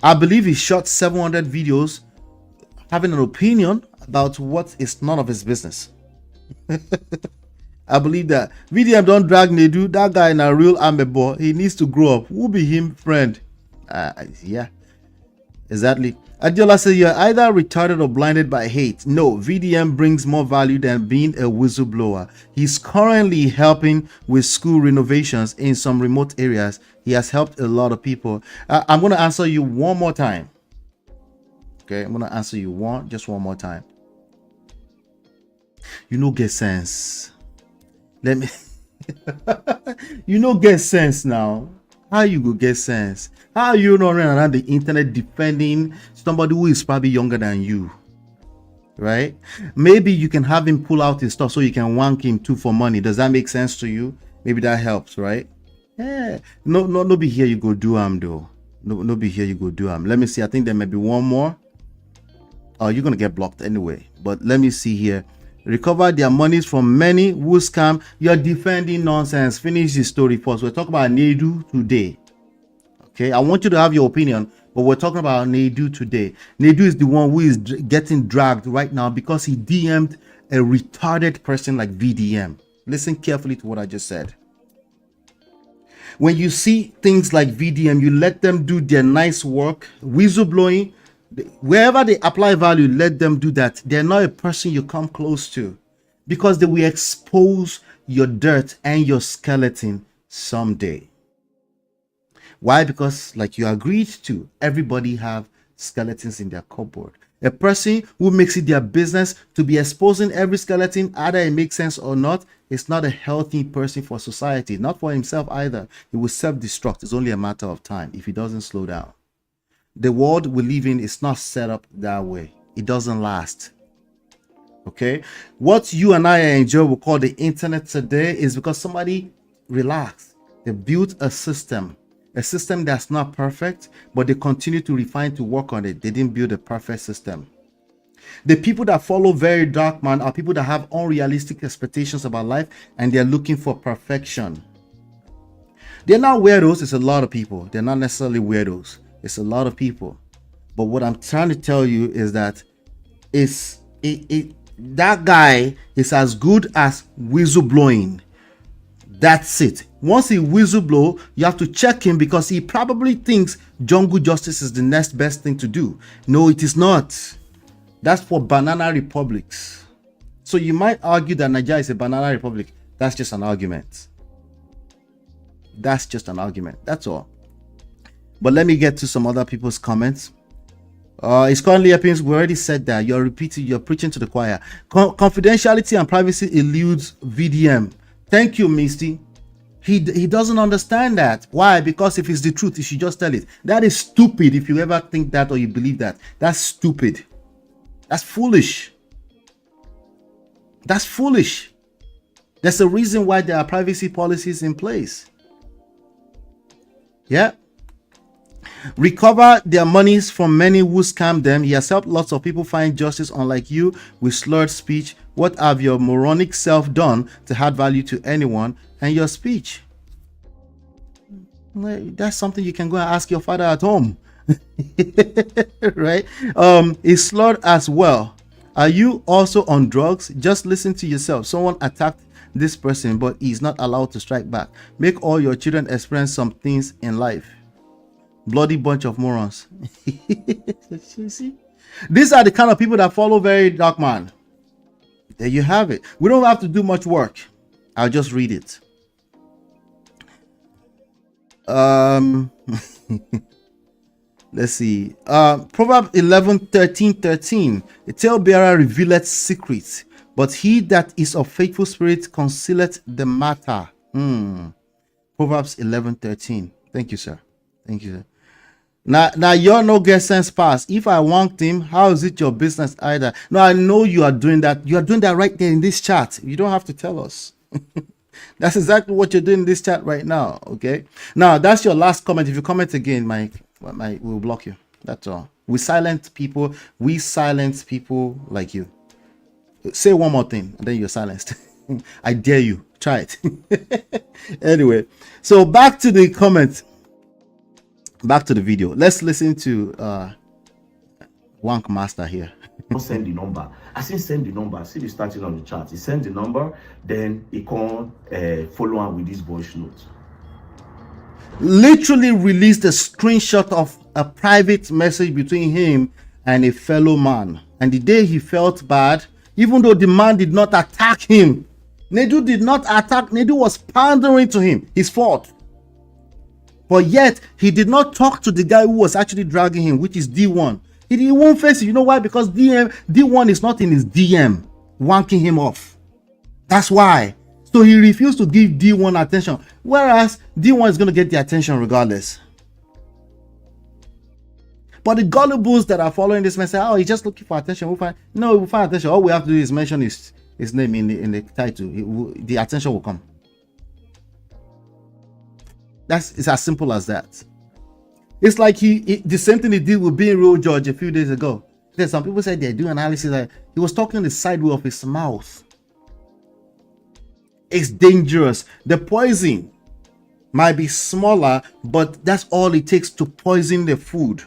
I believe he shot 700 videos having an opinion about what is none of his business. I believe that. VDM don't drag NEDU. That guy in a real amebo. He needs to grow up. Who be him, friend? Yeah. Exactly. Adiola says you're either retarded or blinded by hate. No, VDM brings more value than being a whistleblower. He's currently helping with school renovations in some remote areas. He has helped a lot of people. I'm going to answer you one more time. Okay, I'm going to answer you just one more time. You know, get sense. Let me... You know, get sense now. How you go get sense? How are you not running around the internet defending somebody who is probably younger than you? Right? Maybe you can have him pull out his stuff so you can wank him too for money. Does that make sense to you? Maybe that helps, right? Yeah. No be here you go do though. No be here you go do Let me see. I think there may be one more. Oh, you're gonna get blocked anyway. But let me see here. Recover their monies from many who scam. You're defending nonsense. Finish the story first. We're talking about NEDU today. Okay, I want you to have your opinion, but we're talking about NEDU today. NEDU is the one who is getting dragged right now because he DM'd a retarded person like VDM. Listen carefully to what I just said. When you see things like VDM, you let them do their nice work, whistleblowing. Wherever they apply value, let them do that. They're not a person you come close to, because they will expose your dirt and your skeleton someday. Why? Because, like you agreed to, everybody have skeletons in their cupboard. A person who makes it their business to be exposing every skeleton, either it makes sense or not, is not a healthy person for society, not for himself either. He will self-destruct. It's only a matter of time if he doesn't slow down. The world we live in is not set up that way. It doesn't last. Okay? What you and I enjoy, we call the internet today, is because somebody relaxed. They built a system. a system that's not perfect, but they continue to refine to work on it. They didn't build a perfect system. The people that follow VeryDarkMan are people that have unrealistic expectations about life and they're looking for perfection. They're not weirdos. It's a lot of people. They're not necessarily weirdos. It's a lot of people. But what I'm trying to tell you is that that guy is as good as whistleblowing. That's it. Once he whistleblow, you have to check him because he probably thinks jungle justice is the next best thing to do. No, it is not. That's for banana republics. So you might argue that Nigeria is a banana republic. That's just an argument. That's just an argument. That's all. But let me get to some other people's comments. It's currently appears we already said that. You're preaching to the choir. Confidentiality and privacy eludes VDM. Thank you, Misty. He doesn't understand that. Why? Because if it's the truth, he should just tell it. That is stupid if you ever think that or you believe that. That's stupid. That's foolish. That's foolish. There's a reason why there are privacy policies in place. Yeah. Recover their monies from many who scam them. He has helped lots of people find justice, unlike you with slurred speech. What have your moronic self done to add value to anyone and your speech? That's something you can go and ask your father at home. Right? Is slurred as well. Are you also on drugs? Just listen to yourself. Someone attacked this person, but he's not allowed to strike back. Make all your children experience some things in life. Bloody bunch of morons. You see? These are the kind of people that follow VeryDarkMan. There you have it. We don't have to do much work. I'll just read it. Let's see. Proverbs 11:13. A talebearer revealeth secrets, but he that is of faithful spirit concealeth the matter. Proverbs 11:13. Thank you, sir. Thank you, sir. Now you're no get sense pass. If I want him, how is it your business either? No, I know you are doing that. You are doing that right there in this chat. You don't have to tell us. That's exactly what you're doing in this chat right now. Okay. Now that's your last comment. If you comment again, we'll block you. That's all. We silence people. We silence people like you. Say one more thing and then you're silenced. I dare you. Try it. Anyway, so back to the comments. Back to the video. Let's listen to Wank Master here. Send the number. I say send the number. See the starting on the chat. He send the number, then he can follow on with this voice note. Literally released a screenshot of a private message between him and a fellow man. And the day he felt bad, even though the man did not attack him, NEDU did not attack. NEDU was pandering to him. His fault. But yet, he did not talk to the guy who was actually dragging him, which is DeeOne. He won't face it. You know why? Because DeeOne is not in his DM, wanking him off. That's why. So he refused to give DeeOne attention. Whereas, DeeOne is going to get the attention regardless. But the gullibles that are following this man say, oh, he's just looking for attention. We'll find attention. All we have to do is mention his name in the title. The attention will come. It's as simple as that. It's like the same thing he did with being real judge a few days ago. There's some people said they do analysis that he was talking the sideway of his mouth. It's dangerous. The poison might be smaller, but that's all it takes to poison the food.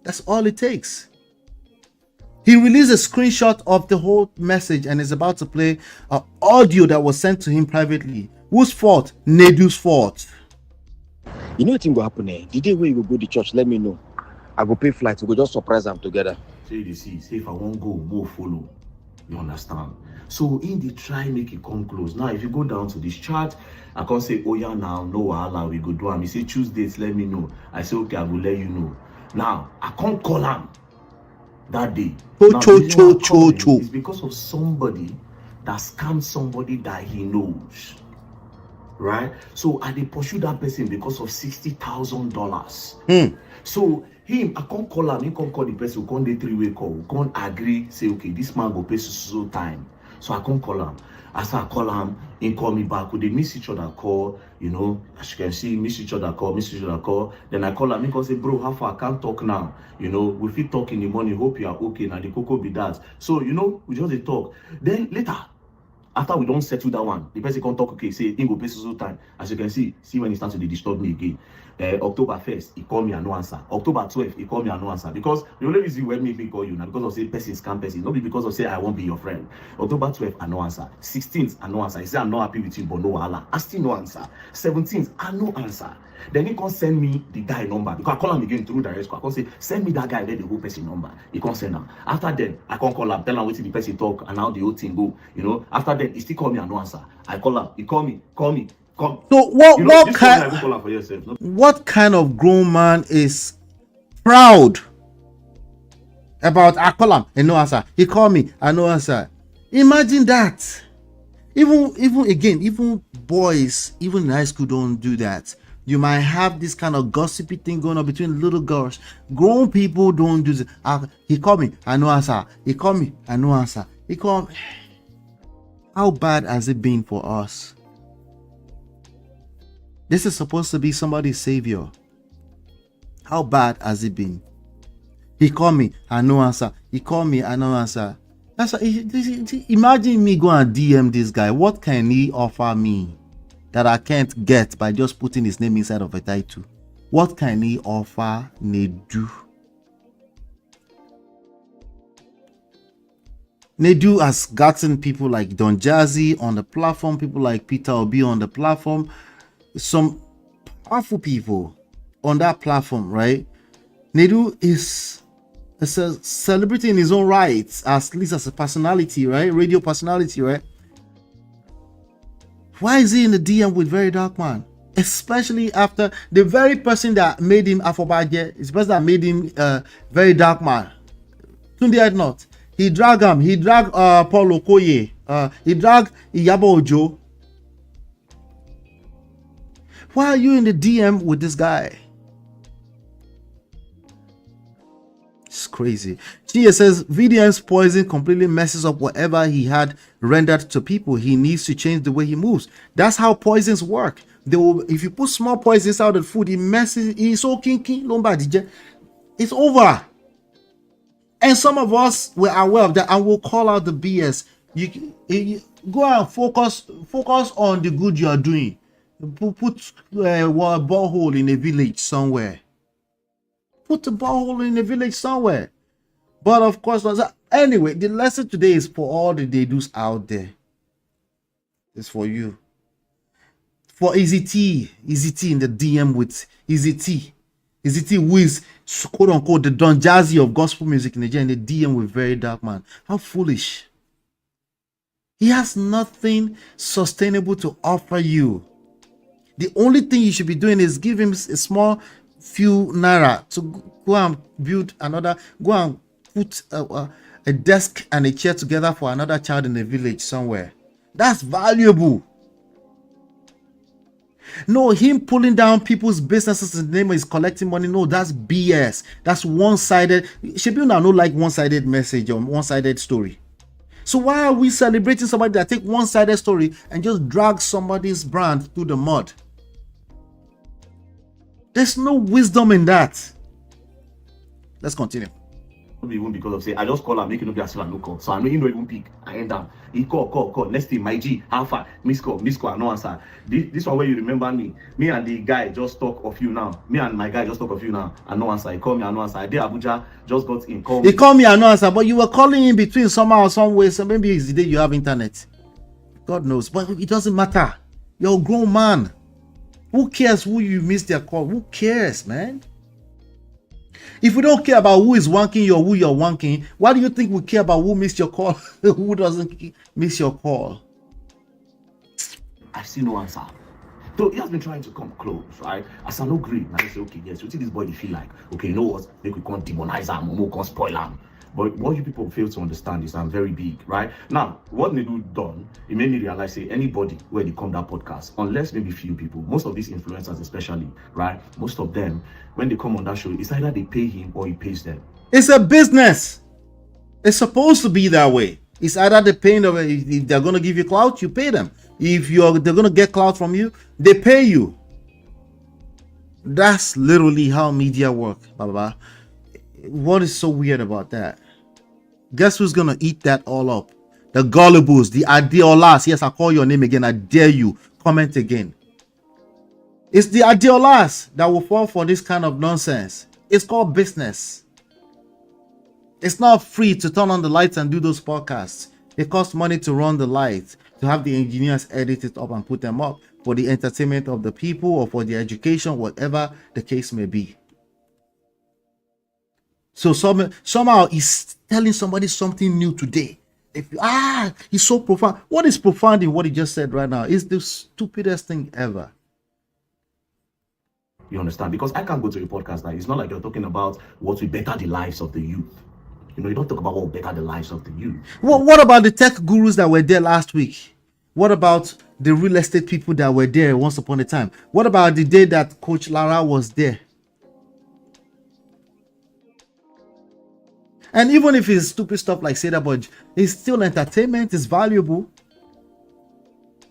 That's all it takes. He released a screenshot of the whole message and is about to play an audio that was sent to him privately. Whose fault? NEDU's fault. You know what thing will happen there? The day when you go to church, let me know. I go pay flights. We go just surprise them together. Say if I won't go, more follow. You understand? So in the try make it come close. Now, if you go down to this chart, I can say, oh yeah, now no wahala, we go do him. He say choose dates, let me know. I say okay, I will let you know. Now I can't call him that day. It's because of somebody that scammed somebody that he knows. Right? So I did pursue that person because of $60,000. So him, I can't call him, he can't call the person, we can't do 3-way call, we can't agree, say, okay, this man go pay so time. So I can't call him. As I call him, he call me back. Would they miss each other call? You know, as you can see, miss each other call. Then I call him, he can say, bro, how far? I can't talk now. You know, we fit talk in the morning. Hope you are okay. Now the cocoa be that. So, you know, we just talk. Then later, after we don't settle that one, the person can't talk, okay, say, in go pay so time. As you can see when he starts to disturb me again. October 1st, he called me and no answer. October 12th, he called me and no answer. Because the only reason why me call you now, because of say person scam person, not because of say I won't be your friend. October 12th, and no answer. 16th, and no answer. He said I'm not happy with you, but no Allah. I still no answer. 17th, and no answer. Then he can't send me the guy number because I call him again through direct call. I can't say send me that guy, then the whole person number. He can't send him. After then, I can't call him, tell him what the person talk, and how the whole thing go. You know. After then, he still call me and no answer. I call him. He call me. Come. So what kind of grown man is proud about I call him and no answer? He call me and no answer. Imagine that. Even boys, even in high school don't do that. You might have this kind of gossipy thing going on between little girls. Grown people don't do this. He call me and no answer. He call me and no answer. He call me. How bad has it been for us? This is supposed to be somebody's savior. How bad has it been? He called me and no answer. He called me and no answer. Imagine me go and DM this guy. What can he offer me that I can't get by just putting his name inside of a title? What can he offer NEDU? NEDU has gotten people like Don Jazzy on the platform, people like Peter Obi on the platform, some powerful people on that platform, right? NEDU is a celebrity in his own right, at least as a personality, right? Radio personality, right? Why is he in the DM with VeryDarkMan? Especially after the very person that made him Afobaje is the person that made him VeryDarkMan. Tunde had not. He dragged him. He dragged Paul Okoye. He dragged Iyabo Ojo. Why are you in the DM with this guy? It's crazy. Chia says VDM's poison completely messes up whatever he had rendered to people. He needs to change the way he moves. That's how poisons work. They will, if you put small poisons out of the food, it messes. It's so kinky. It's over. And some of us were aware of that and will call out the BS. You go and focus on the good you are doing. Put a borehole in a village somewhere. Put a borehole in a village somewhere. But of course, anyway, the lesson today is for all the NEDUs out there. It's for you. For Easy T in the DM with Easy T, who is quote unquote the Don Jazzy of gospel music in Nigeria, in the DM with VeryDarkMan. How foolish. He has nothing sustainable to offer you. The only thing you should be doing is give him a small few naira to go and build another, go and put a desk and a chair together for another child in a village somewhere. That's valuable. No, him pulling down people's businesses in the name of his collecting money. No, that's BS. That's one-sided. Shebi now no like one-sided message or one-sided story. So why are we celebrating somebody that take one-sided story and just drag somebody's brand through the mud? There's no wisdom in that. Let's continue. Even because of say I just call him, make it no be as well no call. So I know he no even pick. I end down. He call. Next thing, my G, how far? Miss call, no answer. This one where you remember me and the guy just talk of you now. Me and my guy just talk of you now. And no answer. He call me and no answer. I did Abuja, just got in call. He called me and no answer, but you were calling in between somehow or some way. So maybe it's the day you have internet. God knows, but it doesn't matter. You're a grown man. Who cares who you missed their call? Who cares, man? If we don't care about who is wanking you or who you're wanking, why do you think we care about who missed your call? Who doesn't miss your call? I see no answer. So he has been trying to come close, right? As I no agree, I say, okay, yes, you see this boy, you feel like, okay, you know what? Maybe we can't demonize him, we can't spoil him. But what you people fail to understand is I'm very big, right? Now, what NEDU done, it made me realize, say, anybody where they come that podcast, unless maybe few people, most of these influencers especially, right? Most of them, when they come on that show, it's either they pay him or he pays them. It's a business. It's supposed to be that way. It's either the paying of it. If they're gonna give you clout, you pay them. If they're gonna get clout from you, they pay you. That's literally how media work, baba. What is so weird about that? Guess who's gonna eat that all up? The gullibles, the adiolas. Yes, I call your name again. I dare you. Comment again. It's the adiolas that will fall for this kind of nonsense. It's called business. It's not free to turn on the lights and do those podcasts. It costs money to run the lights, to have the engineers edit it up and put them up for the entertainment of the people or for the education, whatever the case may be. So somehow he's telling somebody something new today. He's so profound. What is profound in what he just said right now is the stupidest thing ever. You understand? Because I can't go to a podcast now. It's not like you're talking about what will better the lives of the youth. You know, you don't talk about what will better the lives of the youth. What about the tech gurus that were there last week? What about the real estate people that were there once upon a time? What about the day that Coach Lara was there? And even if it's stupid stuff like say that, but it's still entertainment. It's valuable.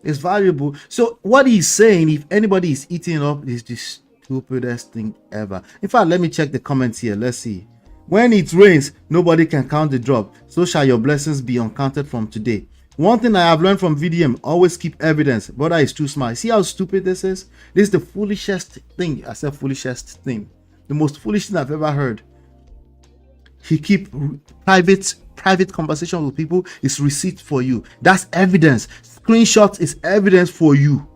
It's valuable. So what he's saying, if anybody is eating up, is the stupidest thing ever. In fact, let me check the comments here. Let's see. When it rains, nobody can count the drop. So shall your blessings be uncounted from today. One thing I have learned from VDM, always keep evidence. Brother is too smart. See how stupid this is? This is the foolishest thing. I said foolishest thing. The most foolish thing I've ever heard. He keep private conversation with people. It's receipt for you. That's evidence. Screenshots is evidence for you.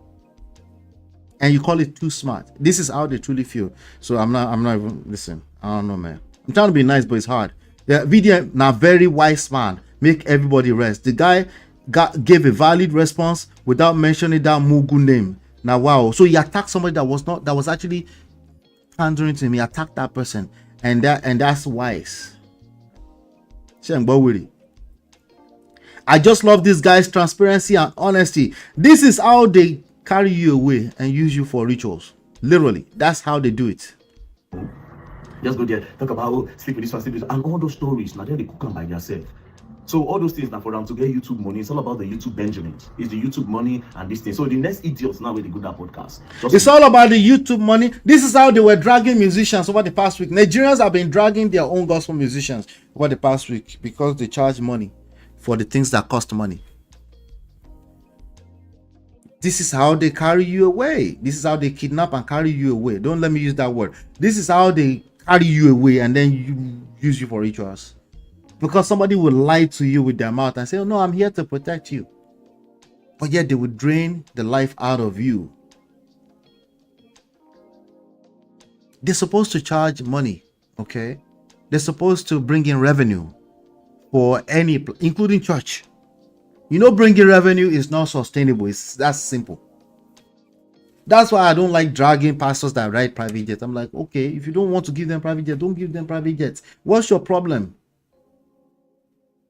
And you call it too smart. This is how they truly feel. So I'm not even, listen, I don't know, man. I'm trying to be nice, but it's hard. Yeah, VDM, now very wise man. Make everybody rest. The guy gave a valid response without mentioning that Mugu name. Now, wow. So he attacked somebody that was actually pandering to him. He attacked that person. And that's wise. I just love this guy's transparency and honesty. This is how they carry you away and use you for rituals. Literally, that's how they do it. Just go there, talk about sleep with this one, sleep with this, and all those stories. Now then they cook them by themselves. So all those things now for them to get YouTube money, it's all about the YouTube Benjamins. It's the YouTube money and this thing. So the next idiots now when they go that podcast. It's all about the YouTube money. This is how they were dragging musicians over the past week. Nigerians have been dragging their own gospel musicians over the past week because they charge money for the things that cost money. This is how they carry you away. This is how they kidnap and carry you away. Don't let me use that word. This is how they carry you away and then use you for rituals. Because somebody will lie to you with their mouth and say, oh no, I'm here to protect you. But yet they will drain the life out of you. They're supposed to charge money, okay? They're supposed to bring in revenue for any, including church. You know, bringing revenue is not sustainable. That's simple. That's why I don't like dragging pastors that ride private jets. I'm like, okay, if you don't want to give them private jets, don't give them private jets. What's your problem?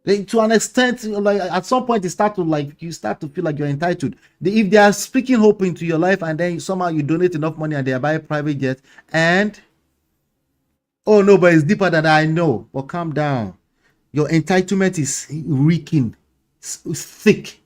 To an extent, like at some point, you start to feel like you're entitled. If they are speaking hope into your life, and then somehow you donate enough money and they buy a private jet, and oh no, but it's deeper than I know. But calm down. Your entitlement is reeking, it's thick.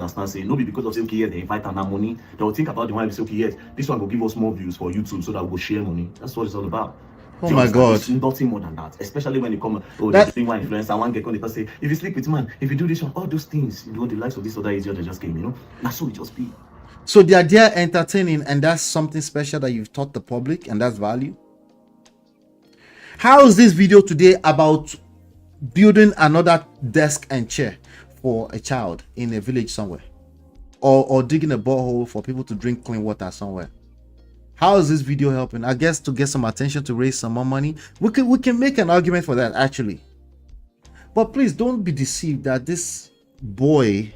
Understand? Say no be because of say okay, yes, they invite and that money. They will think about the one and say okay, yes, this one will give us more views for YouTube so that we'll share money. That's what it's all about. Oh my God! It's nothing more than that. Especially when you come, this thing one influencer, one get on the say, if you sleep with man, if you do this one, all those things, you know, the likes of this other idiot that just came, you know, that's what it just be. So they are there entertaining, and that's something special that you've taught the public, and that's value. How is this video today about building another desk and chair for a child in a village somewhere, or digging a borehole for people to drink clean water somewhere? How is this video helping? I guess to get some attention, to raise some more money. We can make an argument for that actually. But please don't be deceived that this boy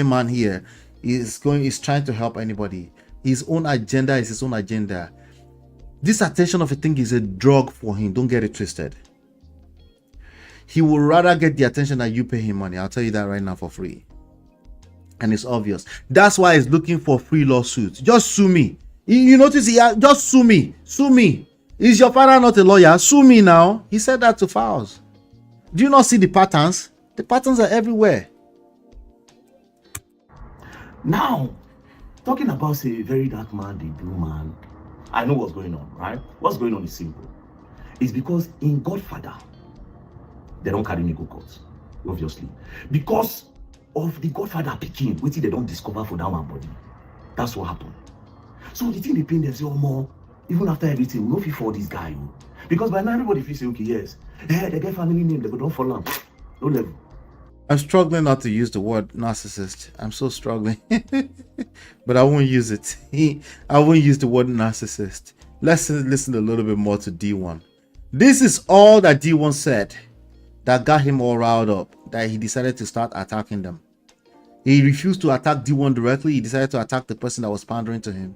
man here is trying to help anybody. His own agenda is his own agenda. This attention of a thing is a drug for him. Don't get it twisted. He would rather get the attention that you pay him money. I'll tell you that right now for free. And it's obvious. That's why he's looking for free lawsuits. Just sue me. You notice just sue me. Sue me. Is your father not a lawyer? Sue me now. He said that to Fowles. Do you not see the patterns? The patterns are everywhere. Now, talking about say very dark man, they do man. I know what's going on, right? What's going on is simple. It's because in Godfather, they don't carry me go court, obviously. Because of the Godfather picking, which they don't discover for that one body. That's what happened. So the thing they pain them say, oh more, even after everything, we don't feel for this guy. Because by now everybody feels say, okay, yes, they get family name, they don't follow them. No level. I'm struggling not to use the word narcissist. I'm so struggling. But I won't use it. I won't use the word narcissist. Let's listen a little bit more to DeeOne. This is all that DeeOne said that got him all riled up, that he decided to start attacking them. He refused to attack DeeOne directly. He decided to attack the person that was pandering to him.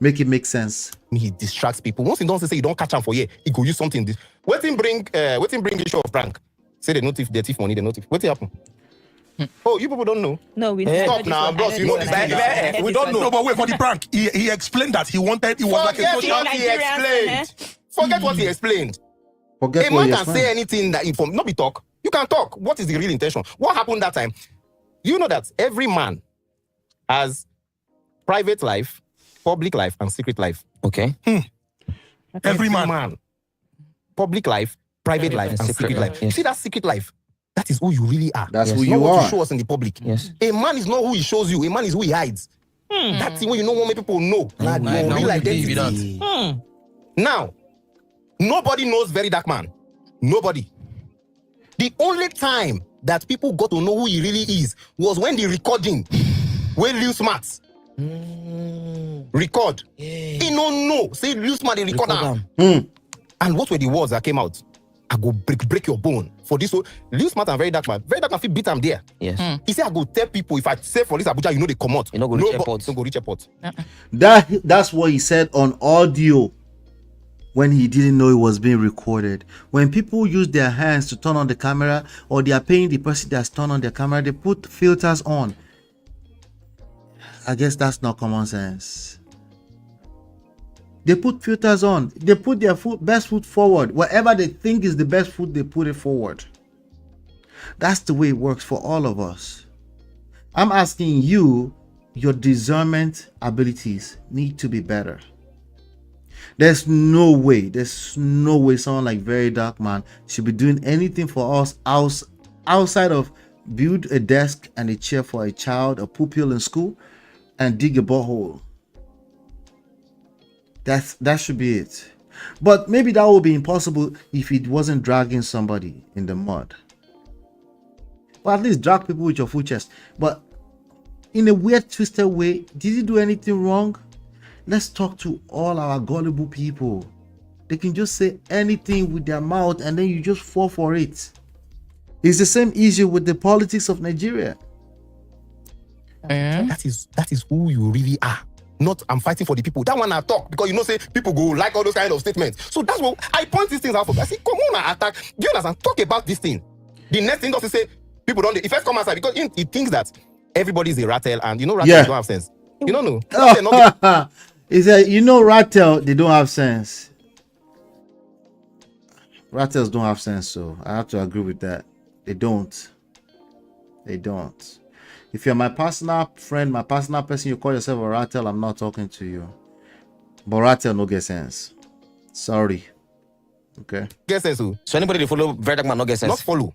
Make it make sense. He distracts people. Once he don't say you don't catch him for here, he go use something. What him bring issue of prank? Say they notif, they thief money, they notif. What happened? Oh, you people don't know. No, we stop now, boss. You know this. We don't know. No, but wait for the prank. He explained that he wanted. It was like a social. What he explained. Forget what he explained. Forget a man can say anything that inform. Not be talk. You can talk. What is the real intention? What happened that time? You know that every man has private life, public life, and secret life. Okay. Every man. Public life, private life, and secret life. Yes. You see that secret life? That is who you really are. That's who not you what are. You show us in the public. Yes. A man is not who he shows you. A man is who he hides. That's the way you know what many people know. Like your real identity. Now, nobody knows VeryDarkMan. Nobody. The only time that people got to know who he really is was when the recording, when Lil Smart record. He don't know. Say Lil Smart, they record now. And what were the words that came out? I go break your bone for this. Lil Smart and VeryDarkMan. VeryDarkMan fit beat him there. Yes. He said, I go tell people if I say for this Abuja, you know they come out. You know go reach airport. Don't go reach airport. That's what he said on audio when he didn't know it was being recorded. When people use their hands to turn on the camera, or they are paying the person that's turned on their camera, they put filters on. I guess that's not common sense. They put filters on. They put their best foot forward. Whatever they think is the best foot, they put it forward. That's the way it works for all of us. I'm asking you, your discernment abilities need to be better. There's no way someone like VeryDarkMan should be doing anything for us outside of build a desk and a chair for a child, a pupil in school, and dig a borehole. That should be it. But maybe that would be impossible if it wasn't dragging somebody in the mud. Well, at least drag people with your full chest. But in a weird, twisted way, did he do anything wrong? Let's talk to all our gullible people. They can just say anything with their mouth and then you just fall for it. It's the same issue with the politics of Nigeria. That is who you really are. Not I'm fighting for the people. That one I talk because you know say people go like all those kind of statements. So that's what I point these things out for. I say, come on and attack. Do you understand? Talk about this thing. The next thing doesn't say people don't. If first come outside because he thinks that everybody is a rattle and you know rattle don't have sense. You don't know. He said, you know, rattle they don't have sense. Rattles don't have sense, so I have to agree with that. They don't. They don't. If you're my personal friend, my personal person, you call yourself a rattle, I'm not talking to you. But rattle no get sense. Sorry. Okay. Get sense who? So anybody that follow VeryDarkMan no get sense? Not follow.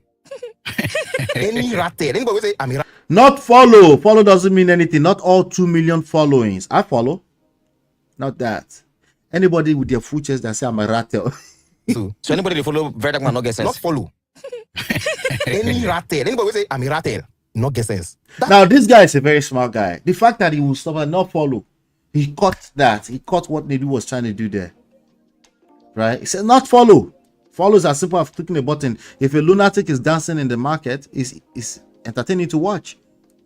Any rattle. Anybody will say I'm a rattle. Not follow. Follow doesn't mean anything. Not all 2 million followings. I follow. Not that. Anybody with their full chest that say I'm a rattle. So anybody that follow VeryDarkMan no get sense? Not follow. Any rattle. Anybody will say I'm a rattle. Not get sense. Now this guy is a very smart guy. The fact that he will stop and not follow, he caught that. He caught what NEDU was trying to do there. Right? He said not follow. Follow is as simple as clicking a button. If a lunatic is dancing in the market, it's entertaining to watch.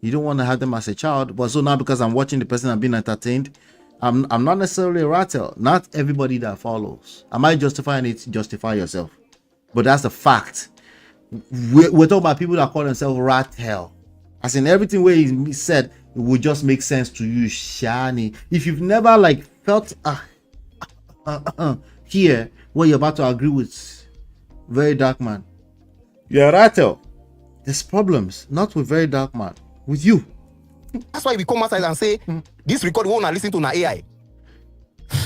You don't want to have them as a child. But so now because I'm watching the person I'm being entertained, I'm not necessarily a rattle. Not everybody that follows. Am I justifying it? Justify yourself. But that's the fact. We're talking about people that call themselves rattle. As in everything where he said, it would just make sense to you, Shani. If you've never like felt here where you're about to agree with VeryDarkMan, you're a rattle. There's problems, not with VeryDarkMan, with you. That's why we come outside and say, this record won't listen to na AI.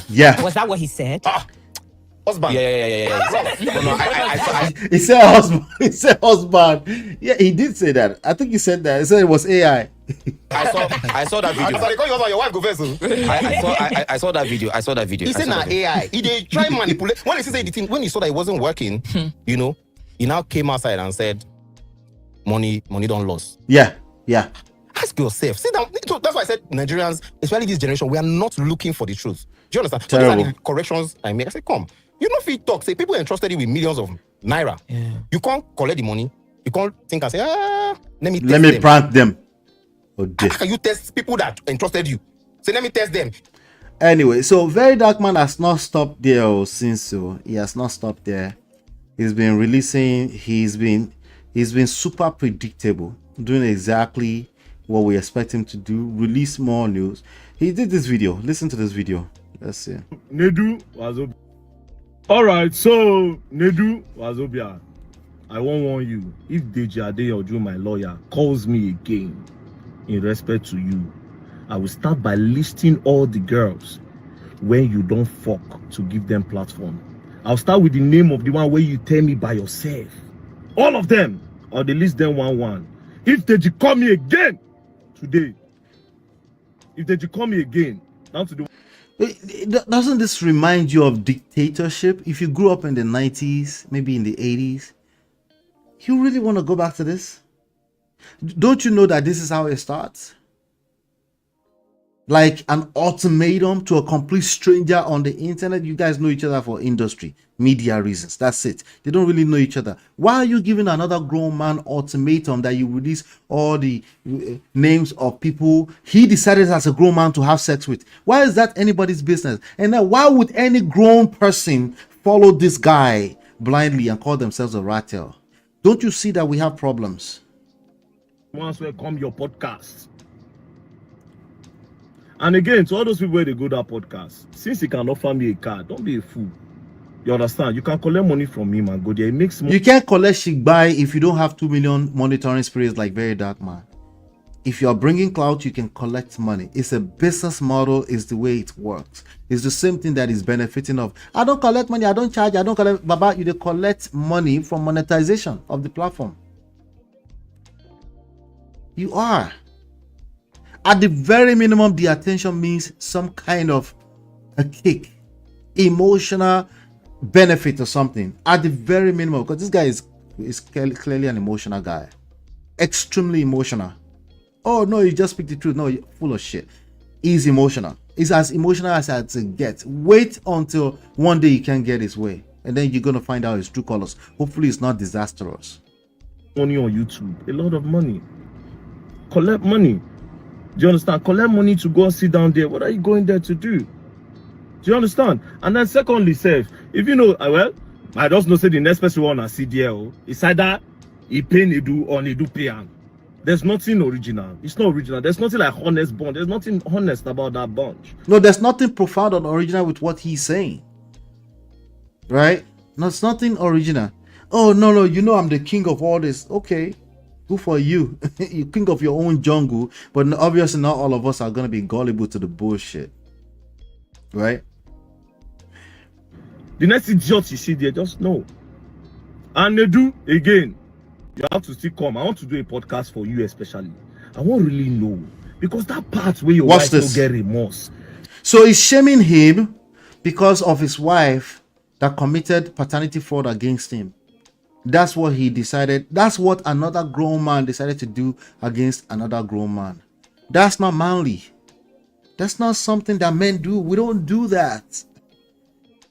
Yeah. Was that what he said? Husband. Yeah. No, He said husband. He said husband. Yeah, he did say that. I think he said that. He said it was AI. I saw that video. Sorry, call your husband, your wife go first. I saw that video. I saw that video. He said na AI. He did try manipulate. When he said the thing, when he saw that it wasn't working, you know, he now came outside and said, money don't lose. Yeah. Ask yourself. Sit down. That's why I said Nigerians, especially this generation, we are not looking for the truth. Do you understand? Terrible. So these are the corrections I make. I say, come. You know, if you talk, say people entrusted you with millions of naira. Yeah. You can't collect the money. You can't think and say, let me prank them. How can you test people that entrusted you? Say, let me test them. Anyway, so VeryDarkMan has not stopped there since. He has not stopped there. He's been releasing. He's been super predictable, doing exactly what we expect him to do. Release more news. He did this video. Listen to this video. Let's see. NEDU Wazobia. All right, so NEDU Wazobia, I won't warn you. If Deji Adeyoju, my lawyer, calls me again in respect to you, I will start by listing all the girls when you don't fuck to give them platform. I'll start with the name of the one where you tell me by yourself. All of them, or they list them one. If Deji call me again today, now to do. Doesn't this remind you of dictatorship? If you grew up in the 90s, maybe in the 80s, you really want to go back to this? Don't you know that this is how it starts? Like an ultimatum to a complete stranger on the internet. You guys know each other for industry, media reasons. That's it. They don't really know each other. Why are you giving another grown man ultimatum that you release all the names of people he decided as a grown man to have sex with? Why is that anybody's business? And then why would any grown person follow this guy blindly and call themselves a rat tail? Don't you see that we have problems? Once will come your podcast. And again, to all those people where they go that podcast, since he can offer me a car, don't be a fool. You understand? You can collect money from him and go there. It makes money. You can't collect shigbai if you don't have 2 million monitoring spirits like VeryDarkMan. If you're bringing Clout, you can collect money. It's a business model. It's the way it works. It's the same thing that is benefiting of. I don't collect money. I don't charge. I don't collect. Baba, you collect money from monetization of the platform. You are. At the very minimum, the attention means some kind of a kick, emotional benefit or something. At the very minimum, because this guy is clearly an emotional guy, extremely emotional. Oh no, you just speak the truth. No, you're full of shit. He's emotional. He's as emotional as it gets. Wait until one day he can get his way, and then you're gonna find out his true colors. Hopefully, it's not disastrous. Money on YouTube, a lot of money. Collect money. Do you understand? Collect money to go and sit down there. What are you going there to do? Do you understand? And then secondly, if you know, well, I just know say the next person want to see there. It's either he pay NEDU or NEDU pay him. There's nothing original. It's not original. There's nothing like honest bond. There's nothing honest about that bunch. No, there's nothing profound or original with what he's saying. Right? No, it's nothing original. Oh, no, you know I'm the king of all this. Okay. Good for you. You're king of your own jungle, but obviously not all of us are going to be gullible to the bullshit. Right? The next idiot you see there, just know. And NEDU, again, you have to still come. I want to do a podcast for you especially. I won't really know. Because that part where your wife will get remorse. So he's shaming him because of his wife that committed paternity fraud against him. That's what he decided. That's what another grown man decided to do against another grown man. That's not manly. That's not something that men do. We don't do that.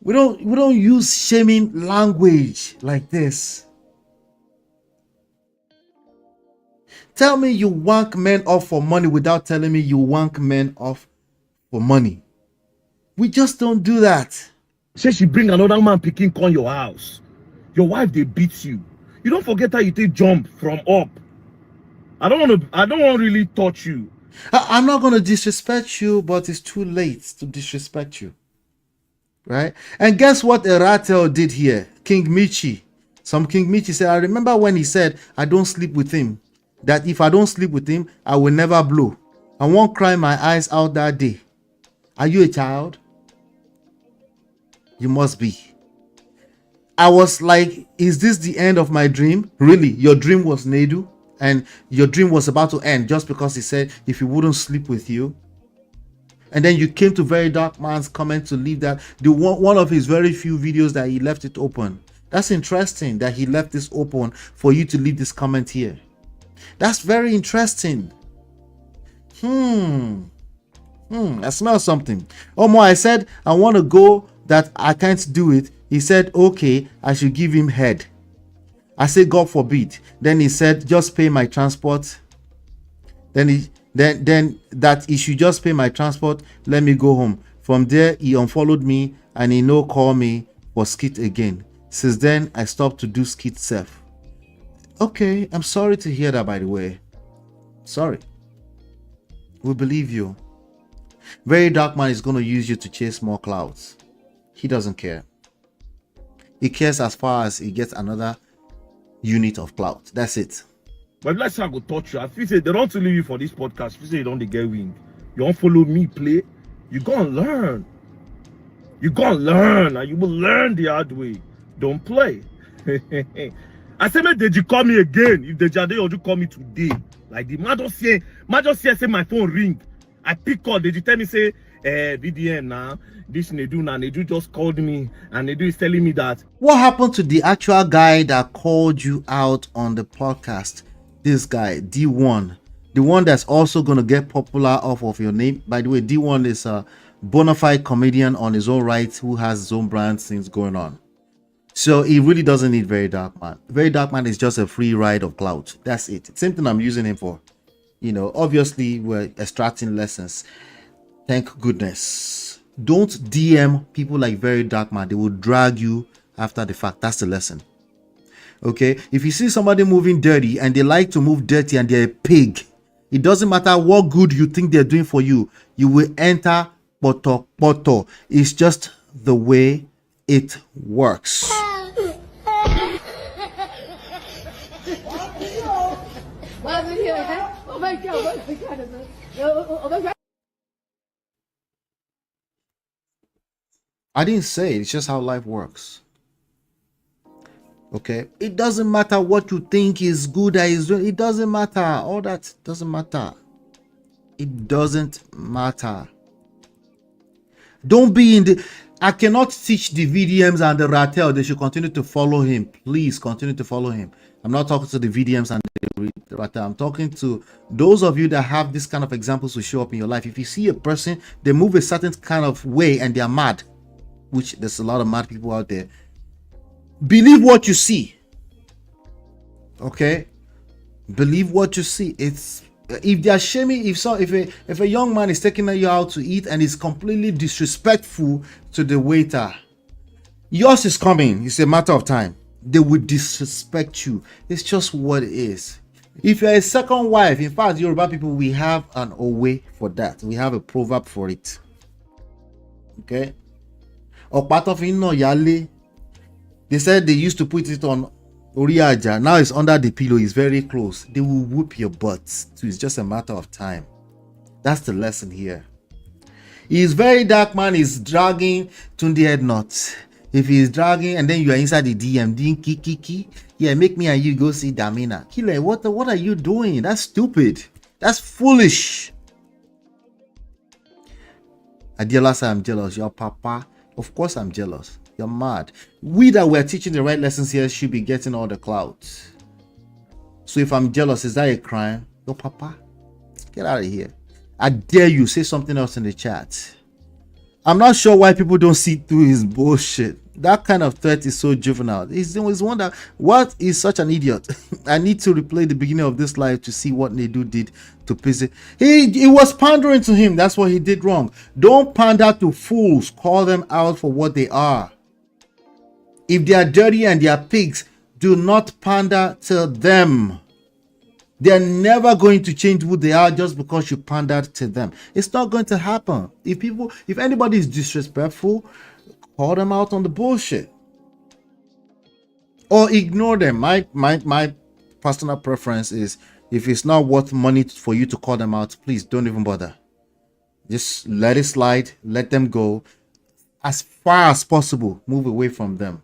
We don't use shaming language like this. Tell me you wank men off for money without telling me you wank men off for money. We just don't do that. Say she bring another man picking on your house. Your wife, they beat you. You don't forget how you take jump from up. I don't want to really touch you. I'm not going to disrespect you, but it's too late to disrespect you. Right? And guess what Eratel did here? King Michi Some King Michi said, I remember when he said, I don't sleep with him. That if I don't sleep with him, I will never blow. I won't cry my eyes out that day. Are you a child? You must be. I was like, is this the end of my dream? Really? Your dream was NEDU? And your dream was about to end just because he said, if he wouldn't sleep with you? And then you came to VeryDarkMan's comment to leave that. One of his very few videos that he left it open. That's interesting that he left this open for you to leave this comment here. That's very interesting. I smell something. Omo, I said, I want to go, that I can't do it. He said, okay, I should give him head. I said, God forbid. Then he said, just pay my transport. Then that he should just pay my transport. Let me go home. From there, he unfollowed me and he no call me for skit again. Since then, I stopped to do skit self. Okay, I'm sorry to hear that, by the way. Sorry. We believe you. VeryDarkMan is going to use you to chase more clouds. He doesn't care. He cares as far as he gets another unit of clout. That's it. But let's say I go touch you. I feel say they don't leave you for this podcast. If you say you don't get wing, you don't follow me play. You gonna learn. You gonna learn, and you will learn the hard way. Don't play. I say, did you call me again? If the Jade or you call me today, like the man just say my phone ring. I pick up. Did you tell me say, VDM now? This NEDU now. NEDU just called me, and NEDU is telling me that. What happened to the actual guy that called you out on the podcast? This guy, DeeOne, the one that's also gonna get popular off of your name. By the way, DeeOne is a bona fide comedian on his own right who has his own brand things going on. So he really doesn't need VeryDarkMan. VeryDarkMan is just a free ride of clout. That's it. Same thing I'm using him for. You know, obviously we're extracting lessons. Thank goodness. Don't DM people like VeryDarkMan. They will drag you after the fact. That's the lesson. Okay? If you see somebody moving dirty and they like to move dirty and they're a pig, it doesn't matter what good you think they're doing for you. You will enter poto poto. It's just the way it works. I didn't say it. It's just how life works. Okay, it doesn't matter what you think is good that is doing. It doesn't matter. All that doesn't matter. It doesn't matter. Don't be in the. I cannot teach the VDMs and the Ratel. They should continue to follow him. Please continue to follow him. I'm not talking to the VDMs and the Ratel. I'm talking to those of you that have this kind of examples to show up in your life. If you see a person, they move a certain kind of way and they are mad, which there's a lot of mad people out there. Believe what you see. Okay, believe what you see. It's if they are shaming, if a young man is taking you out to eat and is completely disrespectful to the waiter, yours is coming. It's a matter of time. They will disrespect you. It's just what it is. If you're a second wife, in fact, Yoruba people, we have an owe for that. We have a proverb for it. Okay. They said they used to put it on Oriaja. Now it's under the pillow. It's very close. They will whoop your butts too. It's just a matter of time. That's the lesson here. He's VeryDarkMan is dragging Tunde head nuts. If he's dragging and then you are inside the DM, kiki, yeah, make me and you go see Damina. Killer, what are you doing? That's stupid. That's foolish. Adiola said, I'm jealous. Your papa. Of course I'm jealous. You're mad. We that were teaching the right lessons here should be getting all the clout. So if I'm jealous, is that a crime? Your papa. Get out of here. I dare you, say something else in the chat. I'm not sure why people don't see through his bullshit. That kind of threat is so juvenile. He's always wonder, what is such an idiot? I need to replay the beginning of this live to see what NEDU did to piss it. He was pandering to him. That's what he did wrong. Don't pander to fools. Call them out for what they are. If they are dirty and they are pigs, do not pander to them. They're never going to change who they are just because you pandered to them. It's not going to happen. If anybody is disrespectful, call them out on the bullshit. or ignore them. My personal preference is, if it's not worth money for you to call them out, please don't even bother. Just let it slide, let them go. As far as possible, move away from them.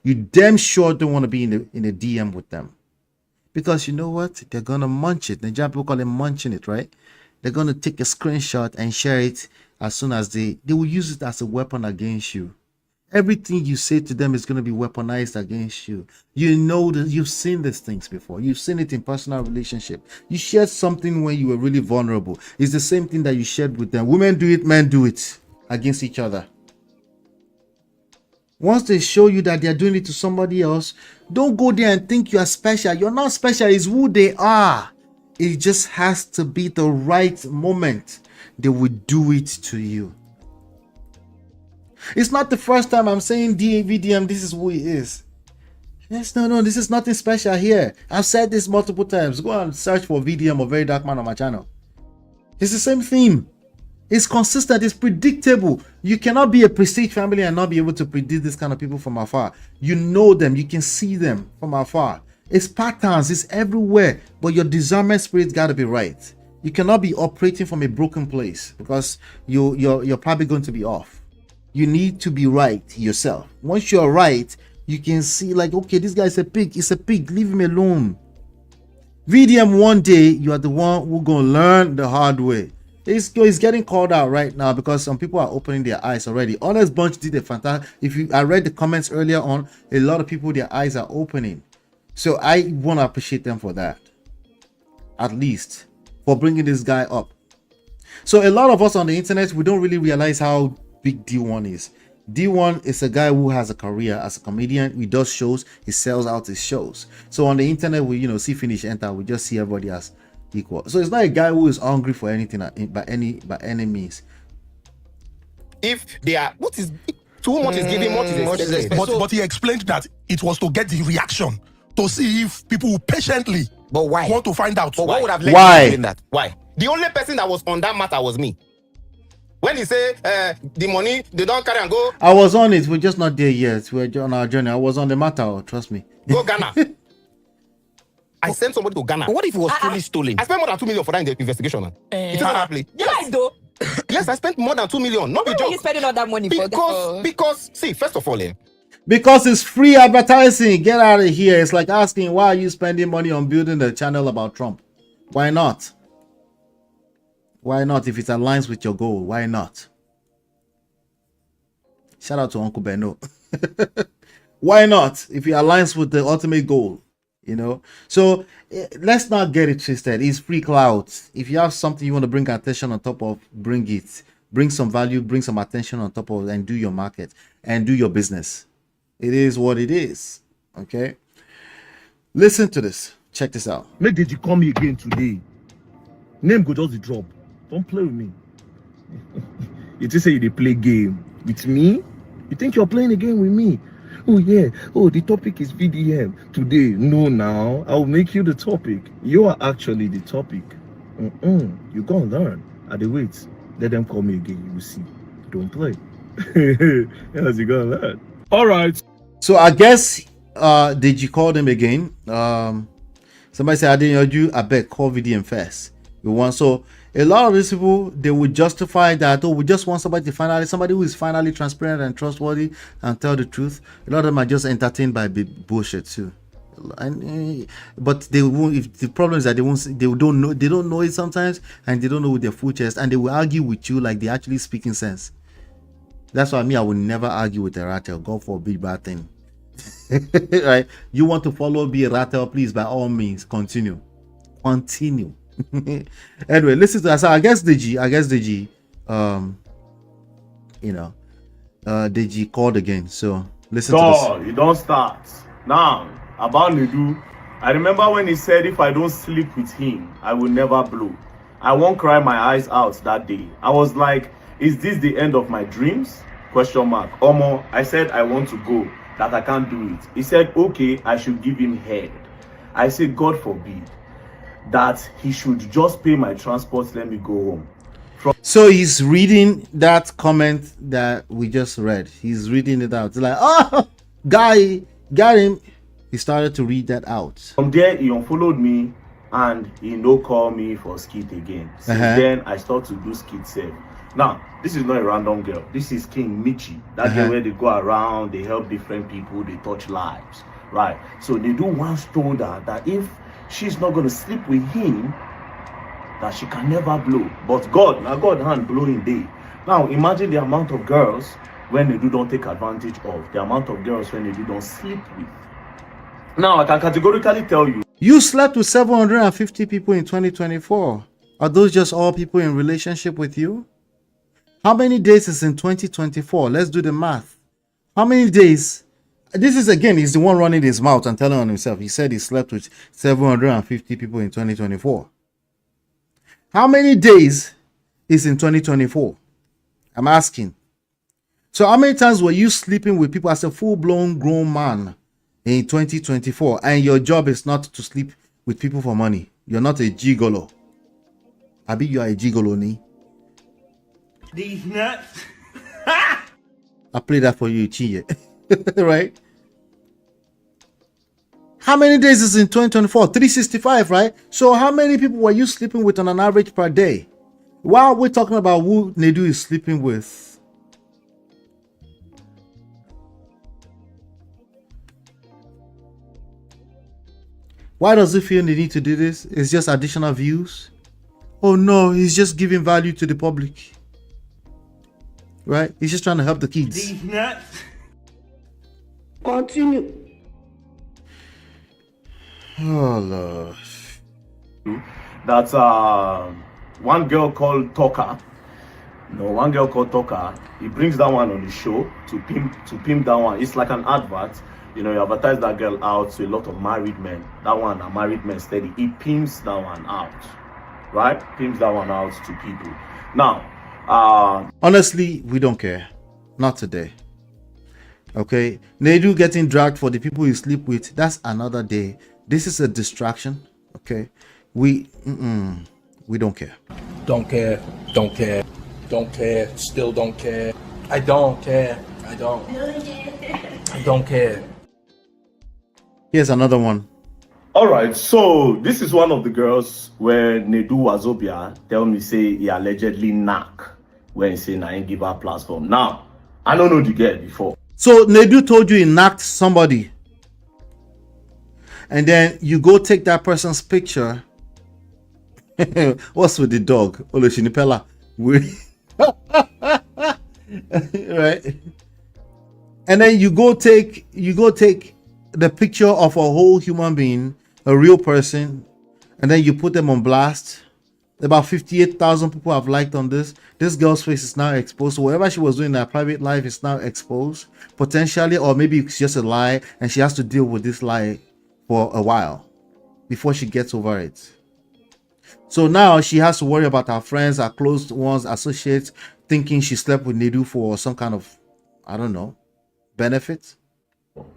You damn sure don't want to be in a DM with them, because you know what? They're gonna munch it. The people call it munching it, right? They're gonna take a screenshot and share it as soon as they will use it as a weapon against you. Everything you say to them is going to be weaponized against you. You know that you've seen these things before. You've seen it in personal relationship. You shared something when you were really vulnerable. It's the same thing that you shared with them. Women do it, men do it against each other. Once they show you that they're doing it to somebody else, don't go there and think you are special. You're not special. It's who they are. It just has to be the right moment. They will do it to you. It's not the first time I'm saying VDM, this is who he is. Yes, no, this is nothing special here. I've said this multiple times. Go and search for VDM or VeryDarkMan on my channel. It's the same theme. It's consistent, it's predictable. You cannot be a prestige family and not be able to predict this kind of people from afar. You know them, you can see them from afar. It's patterns, it's everywhere, but your discernment spirit's got to be right. You cannot be operating from a broken place, because you're probably going to be off. You need to be right yourself. Once you're right, you can see like, okay, this guy is a pig. It's a pig. Leave him alone. VDM, one day, you are the one who's going to learn the hard way. He's getting called out right now because some people are opening their eyes already. Honest Bunch did a fantastic... I read the comments earlier on, a lot of people, their eyes are opening. So I want to appreciate them for that. At least. For bringing this guy up. So a lot of us on the internet, we don't really realize how big DeeOne is. DeeOne is a guy who has a career as a comedian. He does shows, he sells out his shows. So on the internet, we see finish enter, we just see everybody as equal. So it's not a guy who is hungry for anything by any means. If they are, what is too much is giving, what is expected. But he explained that it was to get the reaction, to see if people will patiently want to find out. But what would have led you doing that? Why? The only person that was on that matter was me. When he say the money, they don't carry and go. I was on it. We're just not there yet. We're on our journey. I was on the matter. Trust me. Go Ghana. I sent somebody to Ghana. But what if it was truly stolen? I spent more than 2 million for that investigation. It isn't happening. Yes, though. Yes, I spent more than 2 million. Not a joke. You spending all that money because see, first of all, because it's free advertising. Get out of here. It's like asking, why are you spending money on building a channel about Trump? Why not? Why not? If it aligns with your goal, why not? Shout out to Uncle Benno. Why not? If it aligns with the ultimate goal, So let's not get it twisted. It's free clout. If you have something you want to bring attention on top of, bring it. Bring some value, bring some attention on top of it, and do your market and do your business. It is what it is. Okay? Listen to this. Check this out. Make did you call me again today? Name go just drop. Don't play with me. You just say they play game with me? You think you're playing a game with me? Oh yeah. Oh, the topic is VDM today. No, now I'll make you the topic. You are actually the topic. You gonna learn. At the wait. Let them call me again. You will see. Don't play. Yes, you gonna learn. All right. So I guess did you call them again? Somebody said I didn't hear you. I bet call VDM first. We want so. A lot of these people, they would justify that, we just want somebody who is finally transparent and trustworthy and tell the truth. A lot of them are just entertained by bullshit too. But they won't. If the problem is that they don't know it sometimes, and they don't know with their full chest, and they will argue with you like they actually speaking sense. That's why I would never argue with a ratel. Go for a big bad thing. Right? You want to follow be a ratel, please, by all means, continue. Anyway, listen to that. So I guess DG, DG called again. So listen to this. You don't start. Now, about NEDU, I remember when he said if I don't sleep with him, I will never blow. I won't cry my eyes out that day. I was like, is this the end of my dreams? Question mark. Omo, I said I want to go, that I can't do it. He said, okay, I should give him head. I said, God forbid. That he should just pay my transport, let me go home. So he's reading that comment that we just read. He's reading it out. It's like, oh, guy, got him. He started to read that out. From there, he unfollowed me and he no call me for skit again. Since then, I start to do skit self. Now, this is not a random girl. This is King Michi. That girl where they go around, they help different people, they touch lives, right? So NEDU once told her that if she's not going to sleep with him, that she can never blow. But God, now God hand blowing day. Now, imagine the amount of girls when NEDU don't take advantage of, the amount of girls when NEDU don't sleep with. Now, I can categorically tell you. You slept with 750 people in 2024. Are those just all people in relationship with you? How many days is in 2024? Let's do the math. How many days? This is, again, he's the one running his mouth and telling on himself. He said he slept with 750 people in 2024. How many days is in 2024? I'm asking. So how many times were you sleeping with people as a full-blown grown man in 2024, and your job is not to sleep with people for money? You're not a gigolo. Abi, you are a gigolo, ni? These nuts. I play that for you, Chiye. Right? How many days is in 2024? 365, right? So how many people were you sleeping with on an average per day? While we're talking about who NEDU is sleeping with, why does he feel the need to do this? It's just additional views. Oh no, he's just giving value to the public. Right? He's just trying to help the kids. These nuts. Continue. Oh Lord. That one girl called Talker. One girl called Talker. He brings that one on the show to pimp that one. It's like an advert. You advertise that girl out to a lot of married men. That one, a married man steady. He pimps that one out, right? Pimps that one out to people. Now, honestly, we don't care. Not today. Okay, NEDU getting dragged for the people you sleep with, that's another day. This is a distraction. Okay, we don't care. Don't care. Don't care. Don't care. Still don't care. I don't care. I don't care. Here's another one. All right, so this is one of the girls where NEDU Wazobia tell me say he allegedly knock when he say I ain't give her platform. Now, I don't know the girl before. So NEDU told you he knocked somebody, and then you go take that person's picture. What's with the dog? Oloshinipela. Right? And then you go take the picture of a whole human being, a real person, and then you put them on blast. About 58,000 people have liked on this. This girl's face is now exposed. So whatever she was doing in her private life is now exposed, potentially, or maybe it's just a lie, and she has to deal with this lie for a while before she gets over it. So now she has to worry about her friends, her close ones, associates, thinking she slept with NEDU for some kind of, I don't know, benefit.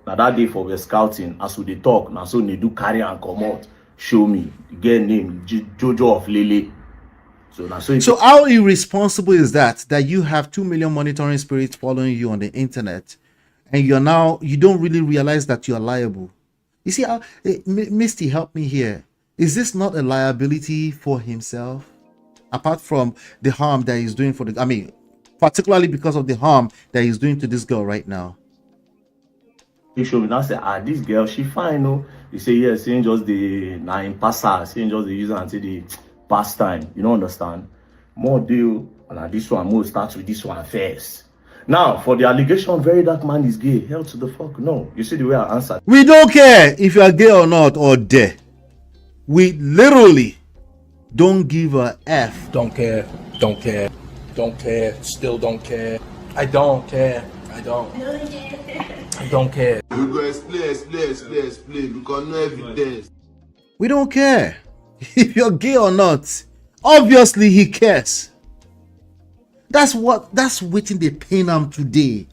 Now that day for the scouting, as we talk, now so NEDU carry and come out, show me the girl named Jojo of Lele. So how irresponsible is that you have 2 million monitoring spirits following you on the internet, and you don't really realize that you're liable? You see, Misty, help me here. Is this not a liability for himself, apart from the harm that he's doing particularly because of the harm that he's doing to this girl right now? He showed me now say, this girl, she fine, no? He say, yes, saying just the nine passer, saying just the user until the pastime. You don't understand? More deal, and this one, more starts with this one first. Now, for the allegation, VeryDarkMan is gay. Hell to the fuck, no. You see the way I answered. We don't care if you are gay or not, or dead. We literally don't give a F. Don't care. Don't care. Don't care. Still don't care. I don't care. I don't care. We go explain. Because no evidence. We don't care if you're gay or not. Obviously, he cares. That's waiting they pain him today.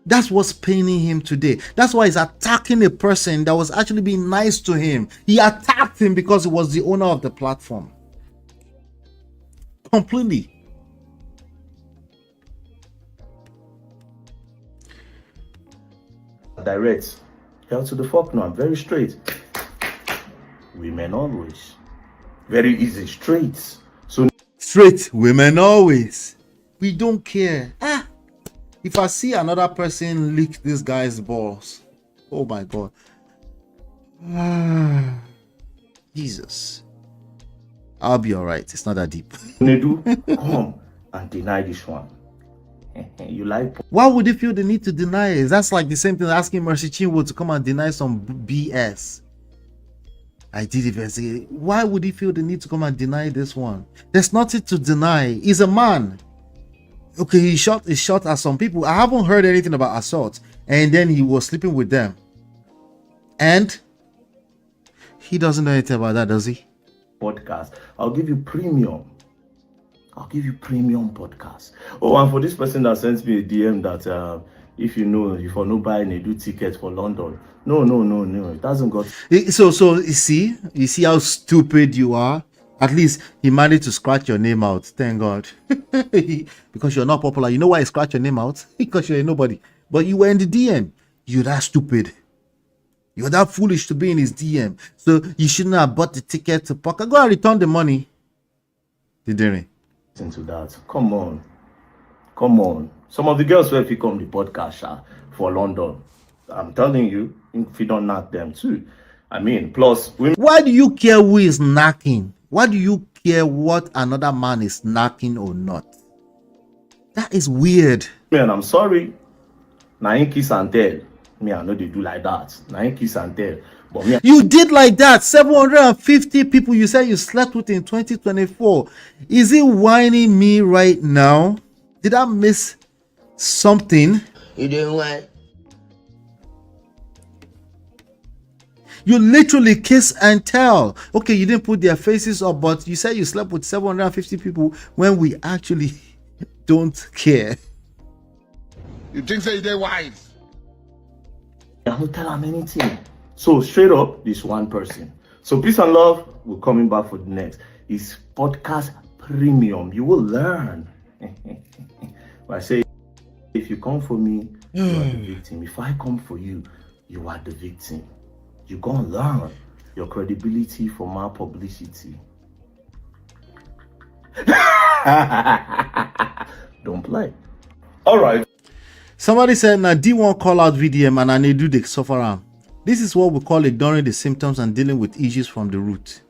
That's what's paining him today. That's why he's attacking a person that was actually being nice to him. He attacked him because he was the owner of the platform. Completely. Direct. Hell to the fuck no. I'm very straight. Women always. Very easy. Straight. So straight women always. We don't care. If I see another person lick this guy's balls, oh my god. Jesus. I'll be alright. It's not that deep. NEDU, come and deny this one. You like? Why would they feel the need to deny it? That's like the same thing asking Mercy Chinwo to come and deny some BS. I did investigate. Why would he feel the need to come and deny this one? There's nothing to deny. He's a man. Okay, he shot at some people. I haven't heard anything about assault. And then he was sleeping with them. And he doesn't know anything about that, does he? Podcast. I'll give you premium. I'll give you premium podcast. Oh, and for this person that sends me a DM that if you know, if you no buy NEDU ticket for London. No. It doesn't go. So you see how stupid you are. At least he managed to scratch your name out. Thank God. Because you're not popular. You know why he scratched your name out? Because you're nobody. But you were in the DM. You're that stupid. You're that foolish to be in his DM. So you shouldn't have bought the ticket to Parker. Go and return the money. Didn't into that. Come on. Some of the girls will become the podcast for London. I'm telling you, if you don't knock them too. I mean, plus women. Why do you care who is knocking? Why do you care what another man is knocking or not? That is weird. Man, I'm sorry. Now kiss and tell. Me, I know they do like that. Now kiss and tell. But me, you did like that. 750 people you said you slept with in 2024. Is it whining me right now? Did I miss something? You doing what? You literally kiss and tell. Okay, you didn't put their faces up, but you said you slept with 750 people when we actually don't care. You think so they're wise? I don't tell them anything. So straight up, this one person. So peace and love. We're coming back for the next. It's podcast premium. You will learn. I say, if you come for me, you are the victim. If I come for you, you are the victim. You're gonna learn your credibility from our publicity. Don't play. All right. Somebody said, now DeeOne call out VDM and NEDU they suffer am. This is what we call ignoring the symptoms and dealing with issues from the root.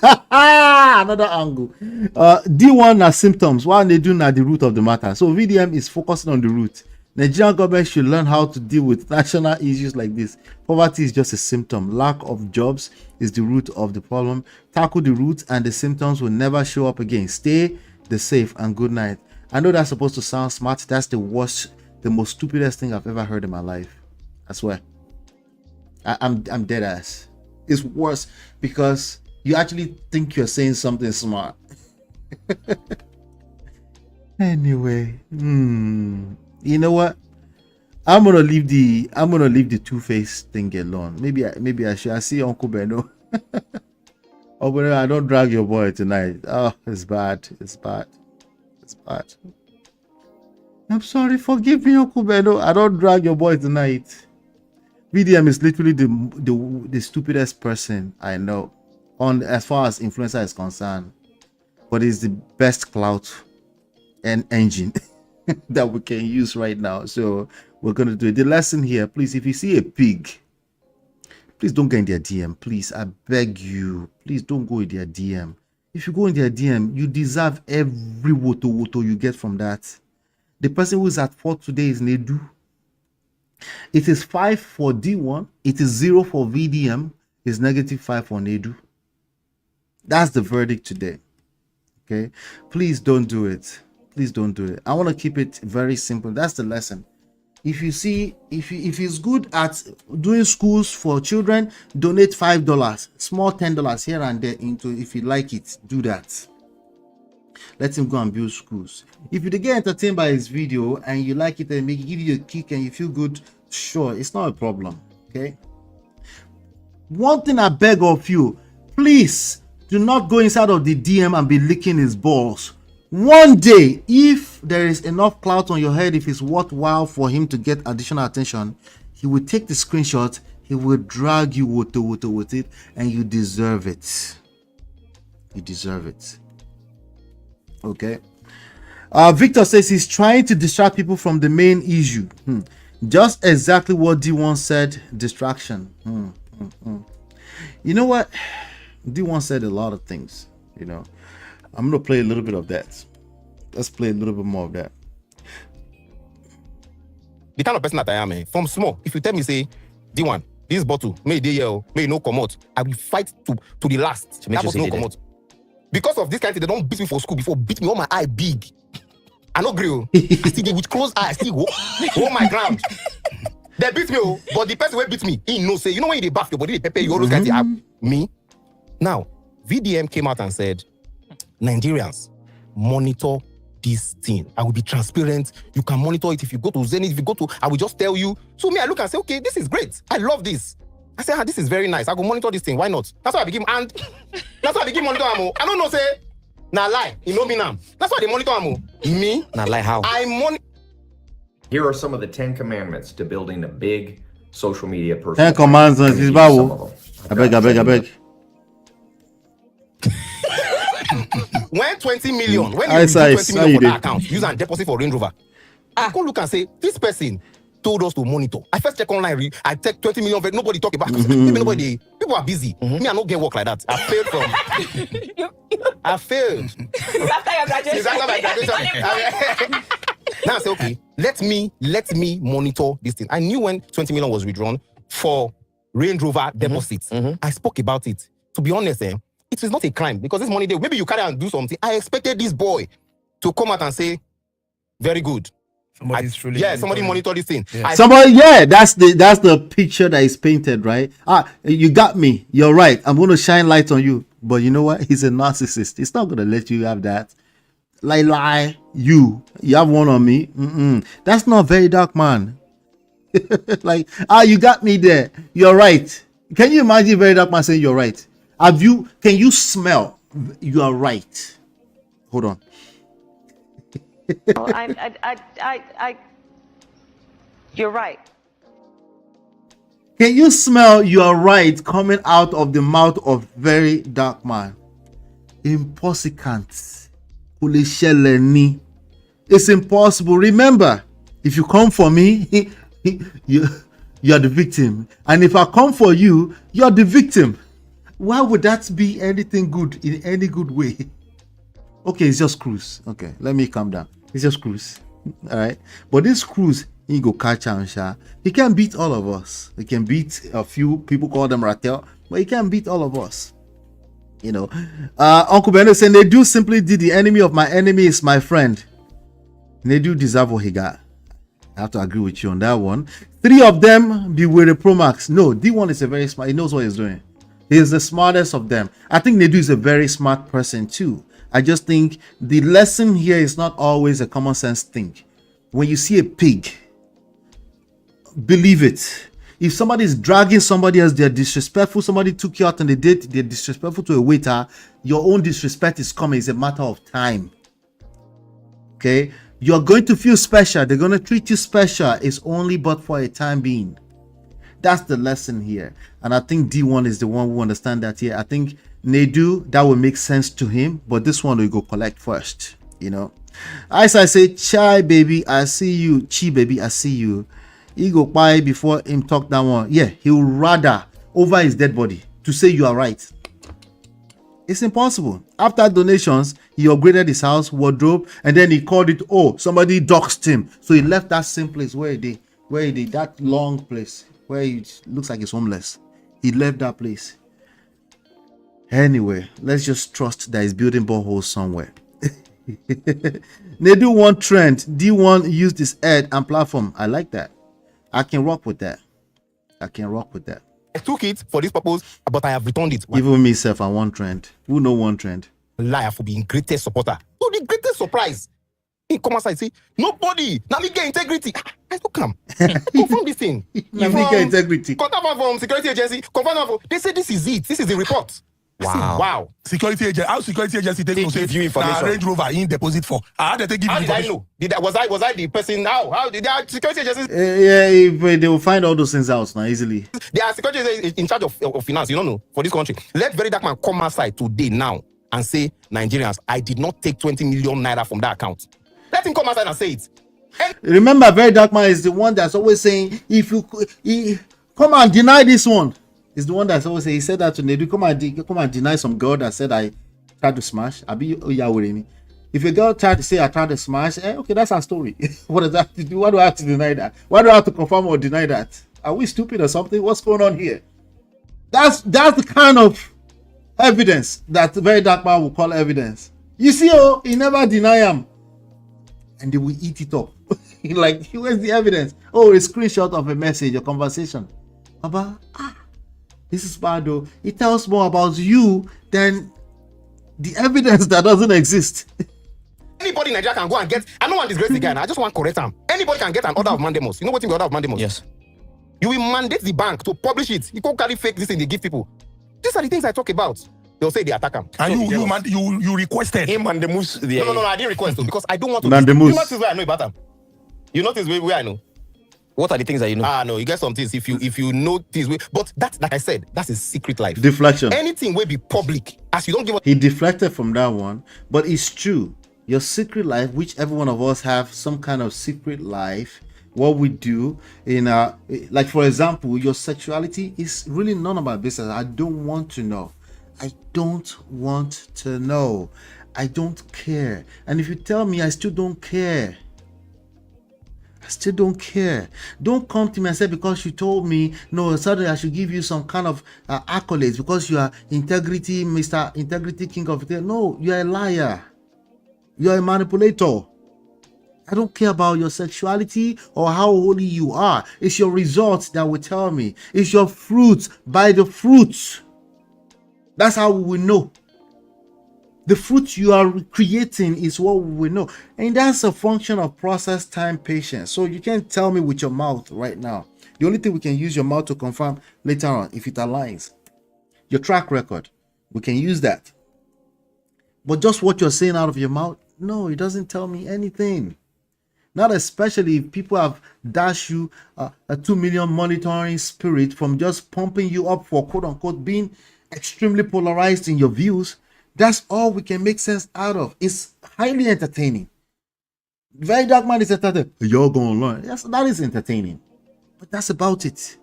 Another angle. DeeOne are symptoms, while NEDU are the root of the matter. So VDM is focusing on the root. Nigerian government should learn how to deal with national issues like this. Poverty is just a symptom. Lack of jobs is the root of the problem. Tackle the root and the symptoms will never show up again. Stay the safe and good night. I know that's supposed to sound smart. That's the worst, the most stupidest thing I've ever heard in my life. I swear. I'm dead ass. It's worse because you actually think you're saying something smart. Anyway, you know what? I'm gonna leave the two-faced thing alone. Maybe I should. I see Uncle Beno. Oh, but I don't drag your boy tonight. Oh, it's bad. It's bad. I'm sorry. Forgive me, Uncle Beno. I don't drag your boy tonight. VDM is literally the stupidest person I know on as far as influencer is concerned, but it's the best clout and engine that we can use right now. So we're gonna do it. The lesson here, please, if you see a pig, please don't go in their DM. Please, I beg you, please don't go in their DM. If you go in their DM, you deserve every woto you get from that. The person who is at fault today is NEDU. It is 5 for DeeOne. It is 0 for VDM. It's -5 for NEDU. That's the verdict today. Okay, please don't do it. Please don't do it. I want to keep it very simple. That's the lesson. If you see, if he's good at doing schools for children, donate $5, small $10 here and there into. If you like it, do that. Let him go and build schools. If you get entertained by his video and you like it and make it give you a kick and you feel good, sure, it's not a problem. Okay. One thing I beg of you, please do not go inside of the DM and be licking his balls. One day, if there is enough clout on your head, if it's worthwhile for him to get additional attention, He will take the screenshot, he will drag you with it, and you deserve it. You deserve it. Okay. Victor says he's trying to distract people from the main issue. Just exactly what DeeOne said, distraction. You know what? DeeOne said a lot of things, you know. I'm going to play a little bit of that. Let's play a little bit more of that. The kind of person that I am, from small, if you tell me, say, DeeOne, this bottle, may they yell, may no come out, I will fight to the last. To make sure no come out. Because of this kind of thing, they don't beat me for school before, beat me on my eye big. I no grill. I still dey with closed eyes, still hold my ground. They beat me, but the person who beat me, he no say, you know when you bath your body, they pepper, you always get me. Now, VDM came out and said, Nigerians, monitor this thing. I will be transparent. You can monitor it if you go to Zenith, if you go to, I will just tell you. So me, I look and say, okay, this is great. I love this. I say, this is very nice. I go monitor this thing. Why not? That's why I begin, and that's why I begin monitor ammo. I don't know, say, nah lie. You know me now. That's why they monitor ammo. Me? Nah lie how? I monitor. Here are some of the 10 commandments to building a big social media person. 10 commands on this Bible. I beg. When 20 million, when you do 20 million for that account, use and deposit for Range Rover, I go look and say, this person told us to monitor. I first check online, I take 20 million, nobody talk about it. Nobody, people are busy. Me, I don't get work like that. I failed from... I failed. It's after your graduation. It's after my graduation. Now I say, okay, let me monitor this thing. I knew when 20 million was withdrawn for Range Rover deposits. I spoke about it. To be honest, it is not a crime because this money, maybe you carry and do something. I expected this boy to come out and say, very good. Somebody monitor this thing. Yeah. That's the picture that is painted, right? You got me. You're right. I'm going to shine light on you. But you know what? He's a narcissist. He's not going to let you have that. Lie. You have one on me. That's not VeryDarkMan. Like, you got me there. You're right. Can you imagine VeryDarkMan saying you're right? Can you smell you are right? Hold on. You're right. Can you smell you are right coming out of the mouth of VeryDarkMan? Impossible. It's impossible. Remember, if you come for me, you're the victim. And if I come for you, you're the victim. Why would that be anything good in any good way? Okay, it's just cruise. Okay, let me calm down. It's just cruise. All right. But this cruise, he go catch and sha. He can beat all of us. He can beat a few people, call them Ratel, but he can't beat all of us. You know. Uncle Beno said, NEDU simply did the enemy of my enemy is my friend. NEDU deserve what he got. I have to agree with you on that one. 3 of them be with the Pro Max. No, DeeOne is a very smart. He knows what he's doing. He is the smartest of them. I think NEDU is a very smart person too. I just think the lesson here is not always a common sense thing. When you see a pig, believe it. If somebody is dragging somebody else, they're disrespectful. Somebody took you out on a date, they're disrespectful to a waiter. Your own disrespect is coming. It's a matter of time. Okay? You're going to feel special. They're going to treat you special. It's only but for a time being. That's the lesson here. And I think DeeOne is the one who understands that here. I think NEDU, that will make sense to him. But this one will go collect first. You know. As I say, Chai baby, I see you. Chi baby, I see you. He go by before him talk that one. Yeah, he will rather over his dead body to say you are right. It's impossible. After donations, he upgraded his house, wardrobe, and then he called it, oh, somebody doxed him. So he left that same place where he did that long place where it looks like he's homeless. He left that place. Anyway, let's just trust that he's building boreholes somewhere. They do one trend. DeeOne used his head and platform. I like that. I can rock with that. I took it for this purpose, but I have returned it. Even myself, I want trend. Who know one trend? Liar for being greatest supporter. So the greatest surprise. In commerce, I say, nobody. Now me get integrity. I don't come. Confirm this thing. Now me get integrity. Contact from security agency. Confirm. They say this is it. This is the report. Wow. Security agent, how security agency take give you information. Range Rover in deposit for? How did they give you information? I know? Was I the person now? How did the security agencies? They will find all those things out now easily. They are security agencies in charge of finance. You don't know for this country. Let VeryDarkMan come outside today now and say, Nigerians, I did not take 20 million naira from that account. Let him come outside and say it. Remember, VeryDarkMan is the one that's always saying, if you come and deny this one. He's the one that's always saying, he said that to NEDU, come and deny some girl that said I tried to smash. If a girl tried to say I tried to smash, okay, that's our story. What does that have to do? Why do I have to deny that? Why do I have to confirm or deny that? Are we stupid or something? What's going on here? That's the kind of evidence that VeryDarkMan will call evidence. You see, he never deny him. And they will eat it up. Like, where's the evidence? Oh, a screenshot of a message, a conversation. Baba, this is bad though. It tells more about you than the evidence that doesn't exist. Anybody in Nigeria can go and get. I don't want to disgrace the guy. I just want to correct him. Anybody can get an order of mandamus. You know what's the order of mandamus? Yes. You will mandate the bank to publish it. You can't carry fake this thing they give people. These are the things I talk about. They'll say they attack him. And you requested him mandamus. No, I didn't request him because I don't want to. Mandamus. You notice where I know about him. You notice where I know. What are the things that you know? No, you get some things if you know things. But that, like I said, that's a secret life. Deflection. Anything will be public as you don't give. He deflected from that one, but it's true. Your secret life, which every one of us have some kind of secret life. What we do in like for example, your sexuality is really none of my business. I don't want to know. I don't want to know. I don't care. And if you tell me, I still don't care. I still don't care. Don't come to me and say because you told me, no, suddenly I should give you some kind of accolades because you are integrity, Mr. Integrity King of it. No, you're a liar. You're a manipulator. I don't care about your sexuality or how holy you are. It's your results that will tell me. It's your fruits. By the fruits. That's how we will know. The fruit you are creating is what we will know. And that's a function of process, time, patience. So you can't tell me with your mouth right now. The only thing we can use your mouth to confirm later on, if it aligns. Your track record, we can use that. But just what you're saying out of your mouth, no, it doesn't tell me anything. Not especially if people have dashed you a 2 million monitoring spirit from just pumping you up for quote unquote being extremely polarized in your views. That's all we can make sense out of. It's highly entertaining. VeryDarkMan is entertaining. You're going to learn. Yes, that is entertaining. But that's about it.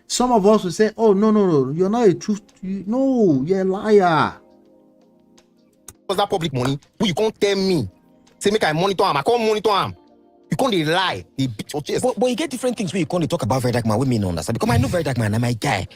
Some of us will say, oh, no. You're not a truth. No, you're a liar. Was that public money? You can't tell me. Say, make I monitor him. I can't monitor him. You can't lie. But you get different things where you can't talk about VeryDarkMan. We mean understand. Because I know VeryDarkMan. I'm my guy.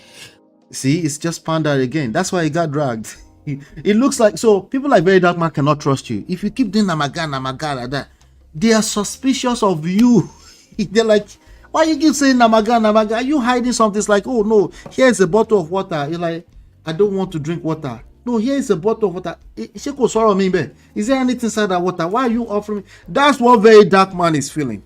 See, it's just panda again. That's why he got dragged. It looks like, so people like VeryDarkMan cannot trust you. If you keep doing namaga like that, they are suspicious of you. They're like, why you keep saying namaga? Are you hiding something? It's like, oh no, here's a bottle of water. You're like, I don't want to drink water. No, here's a bottle of water. Is there anything inside that water? Why are you offering me? That's what VeryDarkMan is feeling.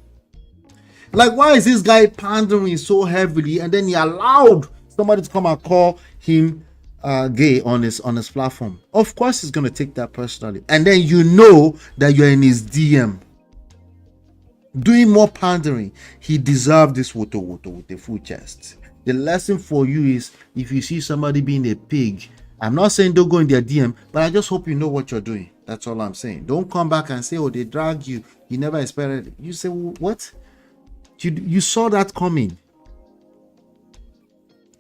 Like, why is this guy pandering so heavily and then he allowed somebody to come and call him gay on his platform? Of course he's gonna take that personally, and then you know that you're in his DM doing more pandering. He deserved this woto with a full chest. The lesson for you is, if you see somebody being a pig, I'm not saying don't go in their DM, but I just hope you know what you're doing. That's all I'm saying. Don't come back and say, oh, they dragged you, you never expected it. You say, well, what? You saw that coming.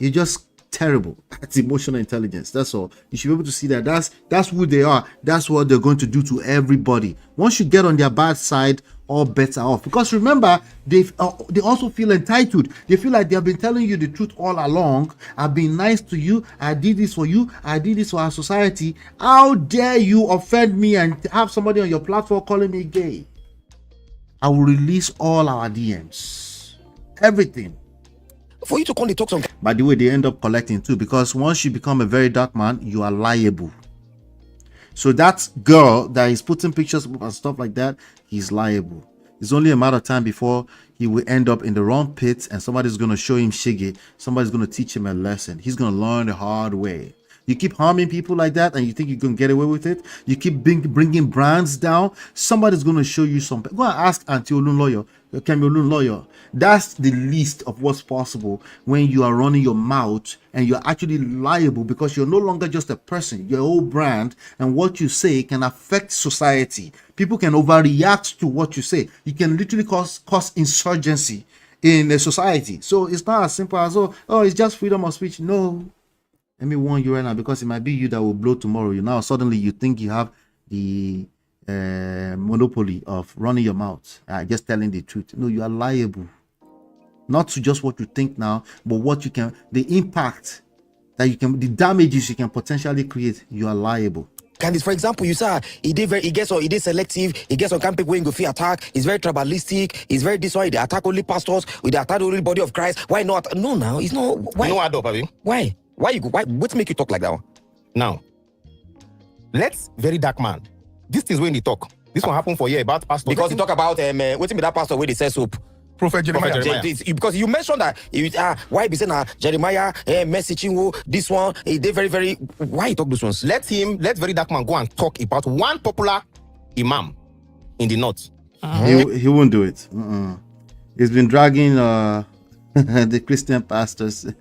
You're just terrible at emotional intelligence. That's all. You should be able to see that that's who they are. That's what they're going to do to everybody. Once you get on their bad side, all bets are off. Because remember, they also feel entitled. They feel like they have been telling you the truth all along. I've been nice to you. I did this for you. I did this for our society. How dare you offend me and have somebody on your platform calling me gay? I will release all our DMs. Everything. For you to come to talk some. By the way, they end up collecting too, because once you become a VeryDarkMan, you are liable. So that girl that is putting pictures and stuff like that, he's liable. It's only a matter of time before he will end up in the wrong pit and somebody's going to show him shiggy. Somebody's going to teach him a lesson. He's going to learn the hard way. You keep harming people like that, and you think you can get away with it. You keep bringing brands down. Somebody's going to show you something. Go and ask Auntie Olun lawyer, Kemi Olun lawyer. That's the least of what's possible when you are running your mouth and you're actually liable, because you're no longer just a person. You're a whole brand, and what you say can affect society. People can overreact to what you say. You can literally cause insurgency in a society. So it's not as simple as, oh, it's just freedom of speech. No. Let me warn you right now, because it might be you that will blow tomorrow. Now suddenly you think you have the monopoly of running your mouth, just telling the truth. No, you are liable. Not to just what you think now, but what you can, the impact that you can, the damages you can potentially create. You are liable. Candice, for example, you say he did selective, he gets on camping going go free attack, he's very tribalistic, he's very this why they attack only pastors, with the attack only body of Christ. Why not? No, now it's not. Why? You know what, Abi? Why? What make you talk like that one? Now, let's VeryDarkMan. This is when they talk. This one happened for you about pastor. Because you talk about what's that pastor where they say soap. Prophet Jeremiah. Because you mentioned that why be saying Jeremiah messaging this one they very very why you talk those ones? Let VeryDarkMan go and talk about one popular imam in the north. He won't do it. He's been dragging the Christian pastors.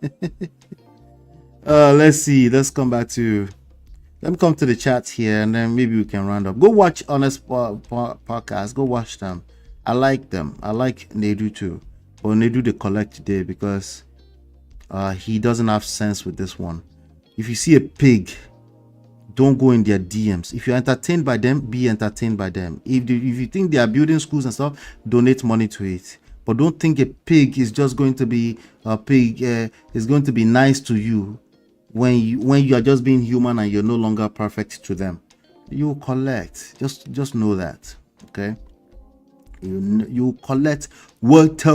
Let's see. Let me come to the chat here, and then maybe we can round up. Go watch Honest Podcast. Go watch them. I like them. I like NEDU too. But NEDU they collect today because he doesn't have sense with this one. If you see a pig, don't go in their DMs. If you're entertained by them, be entertained by them. If you think they are building schools and stuff, donate money to it. But don't think a pig is just going to be a pig. Is going to be nice to you when you are just being human and you're no longer perfect to them. You collect. Just know that. Okay. You collect water.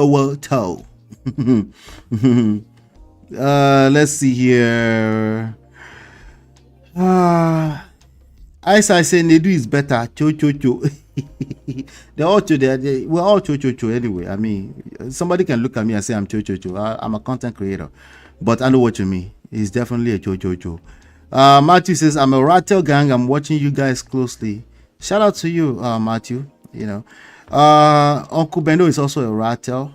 Let's see here. As I say, NEDU is better. Cho. They're all we're all cho anyway. I mean, somebody can look at me and say I'm cho. I'm a content creator, but I know what you mean. It's definitely a cho. Matthew says, I'm a rattle gang. I'm watching you guys closely. Shout out to you, Matthew. You know, Uncle Bendo is also a rattle.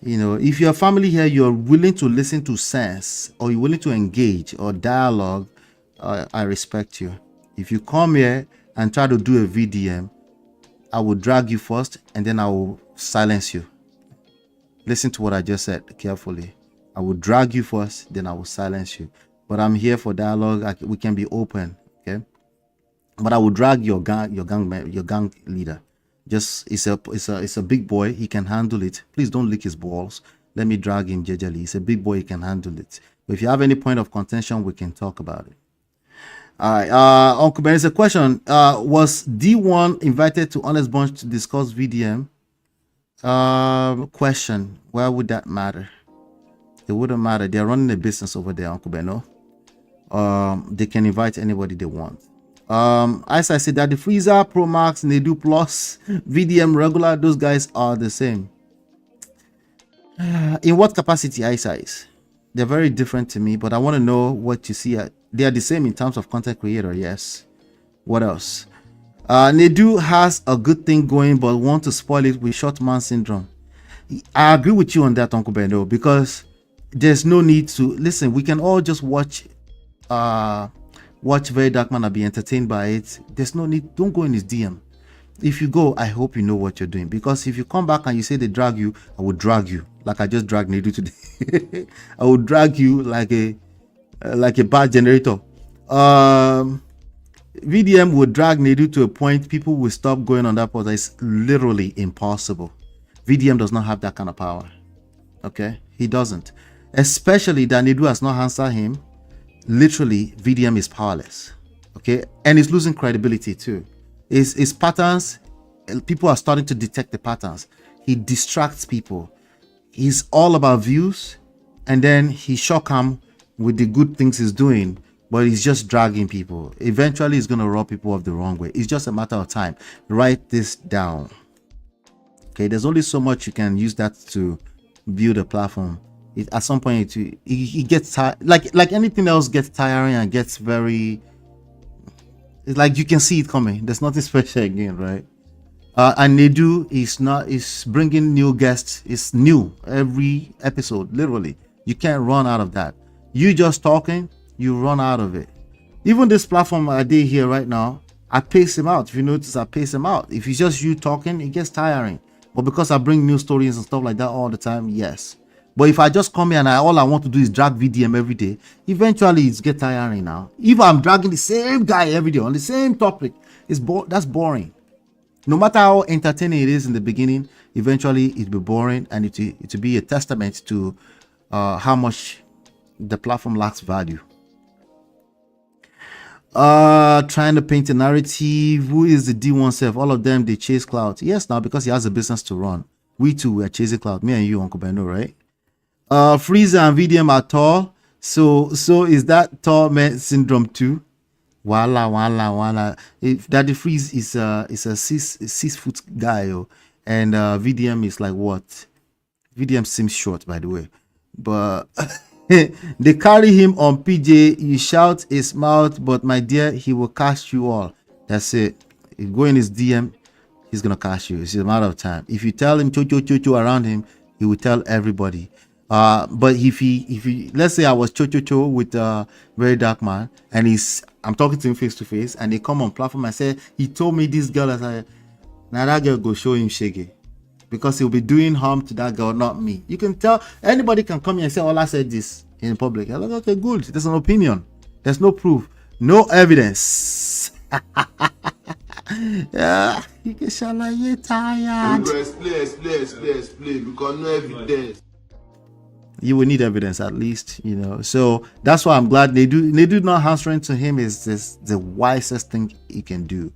You know, if your family here, you're willing to listen to sense, or you're willing to engage or dialogue, I respect you. If you come here and try to do a VDM, I will drag you first and then I will silence you. Listen to what I just said carefully. I will drag you first, then I will silence you. But I'm here for dialogue. We can be open, okay? But I will drag your gang leader. Just it's a big boy. He can handle it. Please don't lick his balls. Let me drag him jejely. He's a big boy. He can handle it. But if you have any point of contention, we can talk about it. All right. Uncle Ben, there's a question. Was DeeOne invited to Honest Bunch to discuss VDM? Question. Why would that matter? It wouldn't matter. They're running a business over there, Uncle Beno. They can invite anybody they want. As I said, that the Freezer, Pro Max, NEDU Plus, VDM regular, those guys are the same. In what capacity, eyesight? They're very different to me, but I want to know what you see. They are the same in terms of content creator, yes. What else? NEDU has a good thing going, but want to spoil it with short man syndrome. I agree with you on that, Uncle Beno, because there's no need to listen. We can all just watch VeryDarkMan and be entertained by it. There's no need. Don't go in his DM. If you go, I hope you know what you're doing, because if you come back and you say they drag you, I will drag you like I just dragged NEDU today. I will drag you like a bad generator. VDM will drag NEDU to a point people will stop going on that portal. It's literally impossible. VDM does not have that kind of power. Okay, he doesn't. Especially that NEDU has not answered him. Literally, VDM is powerless. Okay, and he's losing credibility too. His patterns, people are starting to detect the patterns. He distracts people. He's all about views, and then he shock him with the good things he's doing, but he's just dragging people. Eventually, he's gonna rub people off the wrong way. It's just a matter of time. Write this down. Okay, there's only so much you can use that to build a platform. At some point it gets tired, like anything else gets tiring and gets very, it's like you can see it coming. There's nothing special again, right? And NEDU is bringing new guests. It's new every episode, literally. You can't run out of that. You just talking, you run out of it. Even this platform I did here right now, I pace him out. If you notice, I pace him out. If it's just you talking, it gets tiring. But because I bring new stories and stuff like that all the time, yes. But if I just come here and all I want to do is drag VDM every day, eventually it's get tiring now. If I'm dragging the same guy every day on the same topic, that's boring. No matter how entertaining it is in the beginning, eventually it'll be boring, and it'll be a testament to how much the platform lacks value. Trying to paint a narrative. Who is the DeeOne self? All of them, they chase Clout. Yes, now because he has a business to run. We too, we are chasing Clout. Me and you, Uncle Beno, right? Freezer and VDM are tall. So is that tall man syndrome too? Wala. If Daddy Freeze is a 6 foot guy, and VDM is like what? VDM seems short, by the way, but they carry him on PJ. You shout his mouth, but my dear, he will catch you all. That's it. If you go in his DM, he's gonna catch you. It's a matter of time. If you tell him cho around him, he will tell everybody. But if he let's say I was cho with VeryDarkMan, and I'm talking to him face to face, and they come on platform and say he told me this girl, I said, now that girl go show him shaggy, because he'll be doing harm to that girl, not me. You can tell, anybody can come here and say, oh, I said this in public. I'm like, okay, good. There's an opinion. There's no proof, no evidence. Yeah, you can shall you tired. Explain, because no evidence. You will need evidence at least, you know. So that's why I'm glad they do not answering to him is the wisest thing he can do.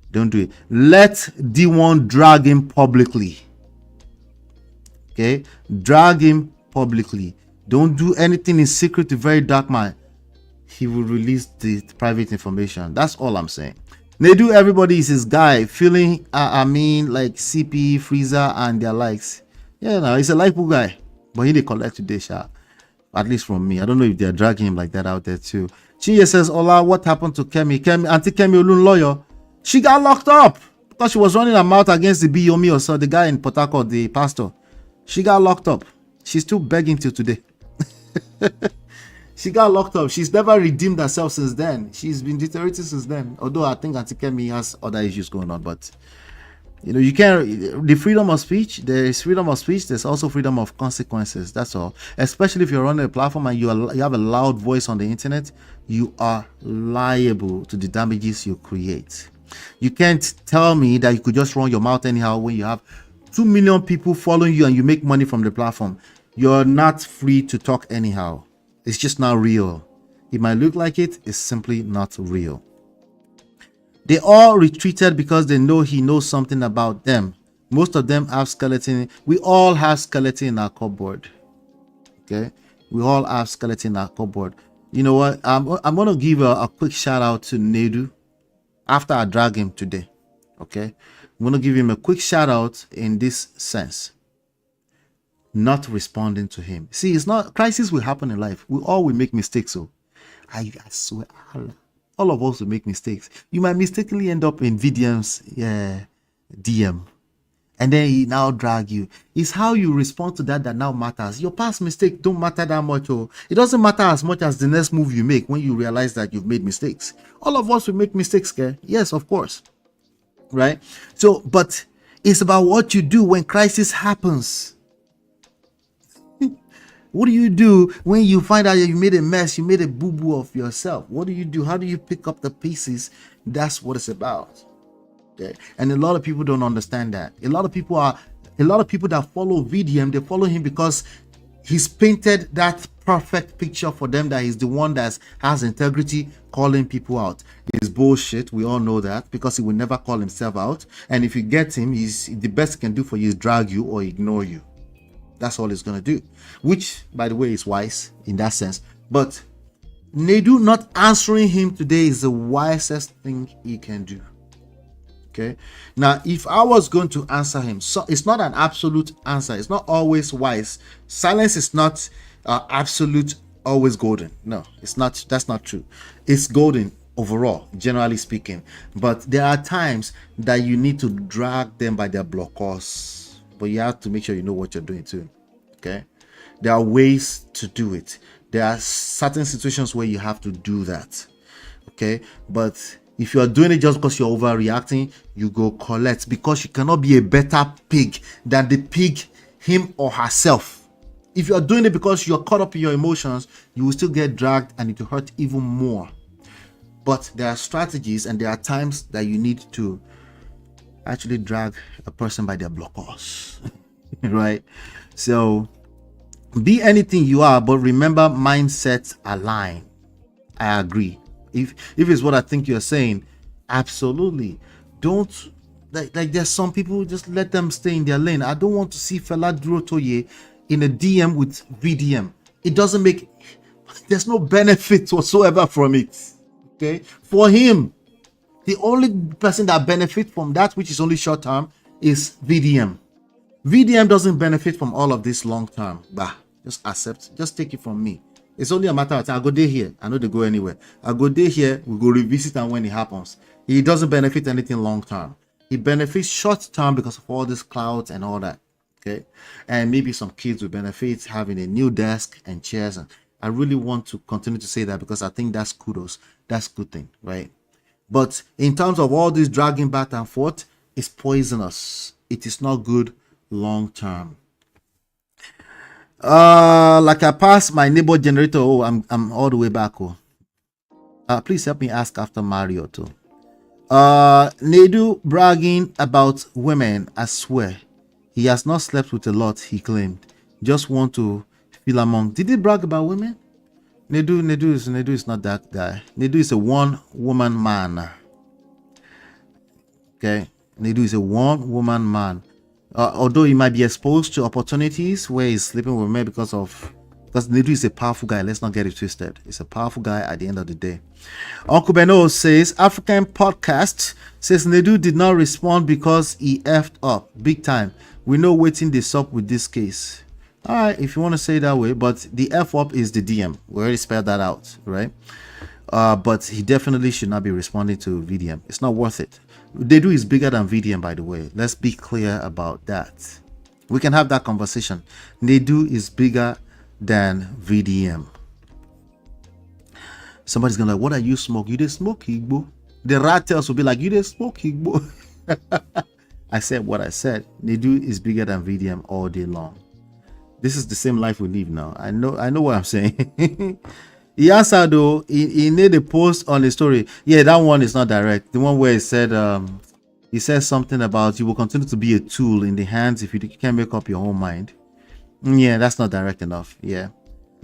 Don't do it. Let DeeOne drag him publicly. Okay, drag him publicly. Don't do anything in secret to VeryDarkMan. He will release the private information. That's all I'm saying. NEDU, everybody is his guy, feeling like CP, Freezer, and their likes. Yeah, no, he's a likable guy. But he did collect today, sha. At least from me. I don't know if they're dragging him like that out there too. Chiye says, Ola, what happened to Kemi? Auntie Kemi Olun lawyer. She got locked up because she was running her mouth against the Biyomi or so, the guy in Port Harcourt, the pastor. She got locked up. She's still begging till today. She got locked up. She's never redeemed herself since then. She's been deteriorating since then. Although I think Auntie Kemi has other issues going on, but you know, you can't. The freedom of speech. There is freedom of speech. There's also freedom of consequences. That's all. Especially if you're running a platform and you have a loud voice on the internet, you are liable to the damages you create. You can't tell me that you could just run your mouth anyhow when you have 2 million people following you and you make money from the platform. You're not free to talk anyhow. It's just not real. It might look like it. It's simply not real. They all retreated because they know he knows something about them. Most of them have skeleton. We all have skeleton in our cupboard. Okay, we all have skeleton in our cupboard. You know what? I'm gonna give a quick shout out to NEDU after I drag him today. Okay, I'm gonna give him a quick shout out in this sense. Not responding to him. See, it's not, crisis will happen in life. We all will make mistakes. So I swear, all of us will make mistakes. You might mistakenly end up in VDM's DM, and then he now drag you. It's how you respond to that now matters. Your past mistake don't matter that much. Oh, it doesn't matter as much as the next move you make when you realize that you've made mistakes. All of us will make mistakes, okay? Yes, of course. Right? So, but it's about what you do when crisis happens. What do you do when you find out that you made a mess, you made a boo-boo of yourself? What do you do? How do you pick up the pieces? That's what it's about. Okay? And a lot of people don't understand that. A lot of people that follow VDM, they follow him because he's painted that perfect picture for them, that he's the one that has integrity, calling people out. It's bullshit. We all know that, because he will never call himself out. And if you get him, the best he can do for you is drag you or ignore you. That's all he's gonna do, which, by the way, is wise in that sense. But NEDU not answering him today is the wisest thing he can do. Okay, now if I was going to answer him, so it's not an absolute answer. It's not always wise. Silence is not absolute always golden. No, it's not. That's not true. It's golden overall, generally speaking. But there are times that you need to drag them by their blockers. But you have to make sure you know what you're doing too. Okay? There are ways to do it. There are certain situations where you have to do that. Okay? But if you are doing it just because you're overreacting, you go collect, because you cannot be a better pig than the pig, him or herself. If you are doing it because you're caught up in your emotions, you will still get dragged and it will hurt even more. But there are strategies and there are times that you need to actually drag a person by their blockers. Right? So be anything you are, but remember, mindsets align. I agree. If it's what I think you're saying, absolutely. Don't like there's some people, just let them stay in their lane. I don't want to see Fela Durotoye in a DM with VDM. It doesn't make, there's no benefit whatsoever from it. Okay, for him, the only person that benefits from that, which is only short term, is VDM. VDM doesn't benefit from all of this long term. Bah, just accept, just take it from me. It's only a matter of time. I go there here, I know they go anywhere. I go there here, we go revisit, and when it happens, he doesn't benefit anything long term. He benefits short term because of all this clout and all that. Okay, and maybe some kids will benefit having a new desk and chairs. And I really want to continue to say that because I think that's kudos. That's a good thing, right? But in terms of all this dragging back and forth, it's poisonous. It is not good long term. Like I passed my neighbor generator. Oh, I'm all the way back. Oh, please help me ask after Mario too. NEDU bragging about women. I swear, he has not slept with a lot. He claimed. Just want to feel among. Did he brag about women? NEDU is not that guy. NEDU is a one-woman man. Okay, NEDU is a one-woman man. Although he might be exposed to opportunities where he's sleeping with men because NEDU is a powerful guy. Let's not get it twisted. He's a powerful guy at the end of the day. Uncle Beno says African podcast says NEDU did not respond because he effed up big time. We know waiting this up with this case. All right, if you want to say it that way, but the F up is the DM. We already spelled that out, right? But he definitely should not be responding to VDM. It's not worth it. NEDU is bigger than VDM, by the way. Let's be clear about that. We can have that conversation. NEDU is bigger than VDM. Somebody's gonna like, what are you smoke? You did smoke, Igbo? The rat tails will be like, you did smoke, Igbo? I said what I said. NEDU is bigger than VDM all day long. This is the same life we live now. I know what I'm saying. He answered though, he made a post on the story. Yeah, that one is not direct. The one where he said he says something about you will continue to be a tool in the hands if you can't make up your own mind. Yeah, that's not direct enough. Yeah.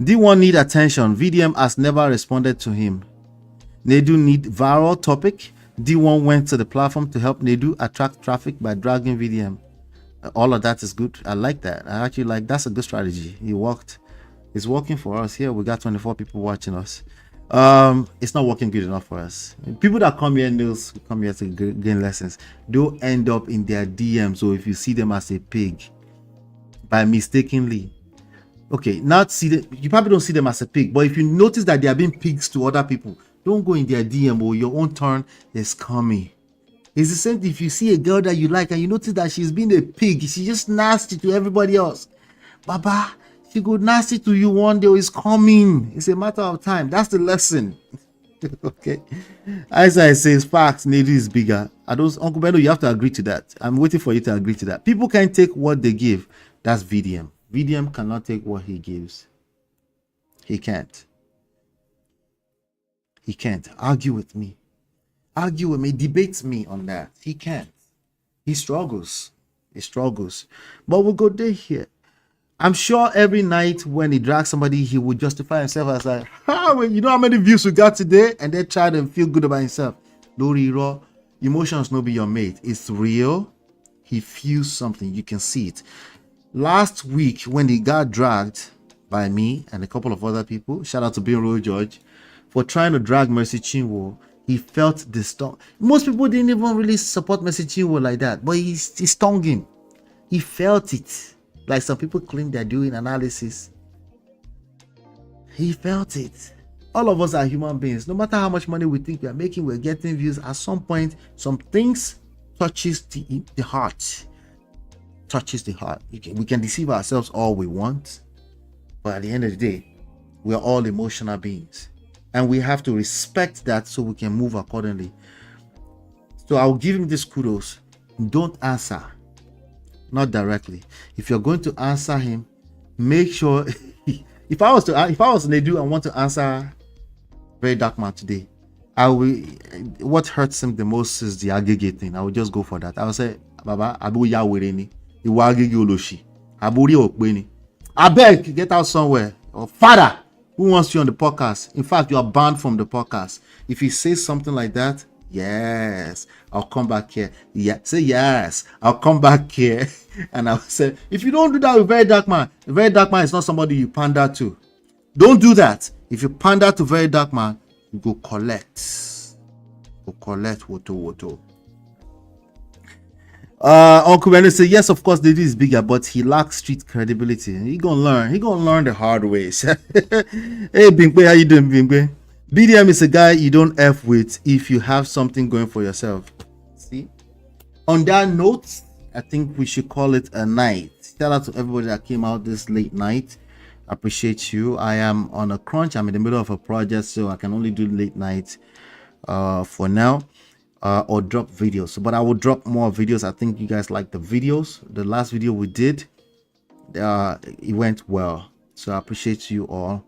DeeOne need attention. VDM has never responded to him. NEDU need viral topic. DeeOne went to the platform to help NEDU attract traffic by dragging VDM. All of that is good. I like that. I actually like, that's a good strategy. He worked. It's working for us here. We got 24 people watching us. It's not working good enough for us. People that come here, Nils, come here to gain lessons, don't end up in their DMs. So if you see them as a pig by mistakenly, okay, not see them, you probably don't see them as a pig, but if you notice that they are being pigs to other people, don't go in their DM or your own turn is coming. It's the same thing if you see a girl that you like and you notice that she's being a pig, she's just nasty to everybody else. Baba, she go nasty to you one day, it's coming. It's a matter of time. That's the lesson. Okay. As I say, facts, NEDU is bigger. Uncle Beno, you have to agree to that. I'm waiting for you to agree to that. People can take what they give. That's VDM. VDM cannot take what he gives. He can't. He can't. Argue with me. Argue with me. Debate me on that. He can't. He struggles. He struggles. But we'll go there here. I'm sure every night when he drags somebody, he would justify himself as like, you know how many views we got today? And then try to feel good about himself. No raw. Emotions no be your mate. It's real. He feels something. You can see it. Last week, when he got dragged by me and a couple of other people, shout out to Bill Roy George, for trying to drag Mercy Chinwo, he felt the stung. Most people didn't even really support Mercy Chinwo like that, but he stung him. He felt it. Like some people claim they're doing analysis. He felt it. All of us are human beings. No matter how much money we think we are making, we're getting views. At some point, some things touches the heart. Touches the heart. We can deceive ourselves all we want, but at the end of the day, we are all emotional beings, and we have to respect that so we can move accordingly. So I'll give him this kudos. Don't answer, not directly. If you're going to answer him, make sure. If I was NEDU and want to answer VeryDarkMan today, I will. What hurts him the most is the agege thing. I will just go for that. I will say, Baba, Abu Yawereni, Iwagege Oloshi, Aburi Okbeni. I beg, get out somewhere. Or Father, who wants you on the podcast? In fact, you are banned from the podcast. If he says something like that, yes, I'll come back here. Yeah, say yes, I'll come back here. And I'll say, if you don't do that with VeryDarkMan is not somebody you pander to. Don't do that. If you pander to VeryDarkMan, you go collect. Go collect woto. Uncle Benny say, yes, of course, Diddy is bigger, but he lacks street credibility. He gonna learn the hard ways. Hey, Bingwe, how you doing, Bingwe? BDM is a guy you don't F with if you have something going for yourself. See? On that note, I think we should call it a night. Shout out to everybody that came out this late night. Appreciate you. I am on a crunch. I'm in the middle of a project, so I can only do late night for now. Or drop videos, but I will drop more videos. I think you guys like the videos. The last video we did, it went well, so I appreciate you all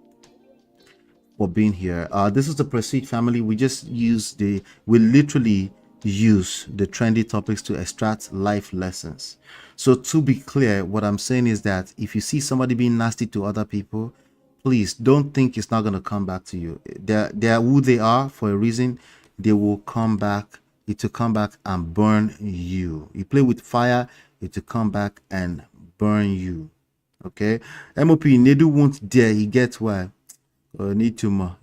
for being here. This is the Prestige family. We literally use the trendy topics to extract life lessons. So to be clear, what I'm saying is that if you see somebody being nasty to other people, please don't think it's not going to come back to you. They're who they are for a reason. They will come back. It will come back and burn you. You play with fire, it will come back and burn you. Okay? MOP NEDU won't dare. He gets why. Need to more.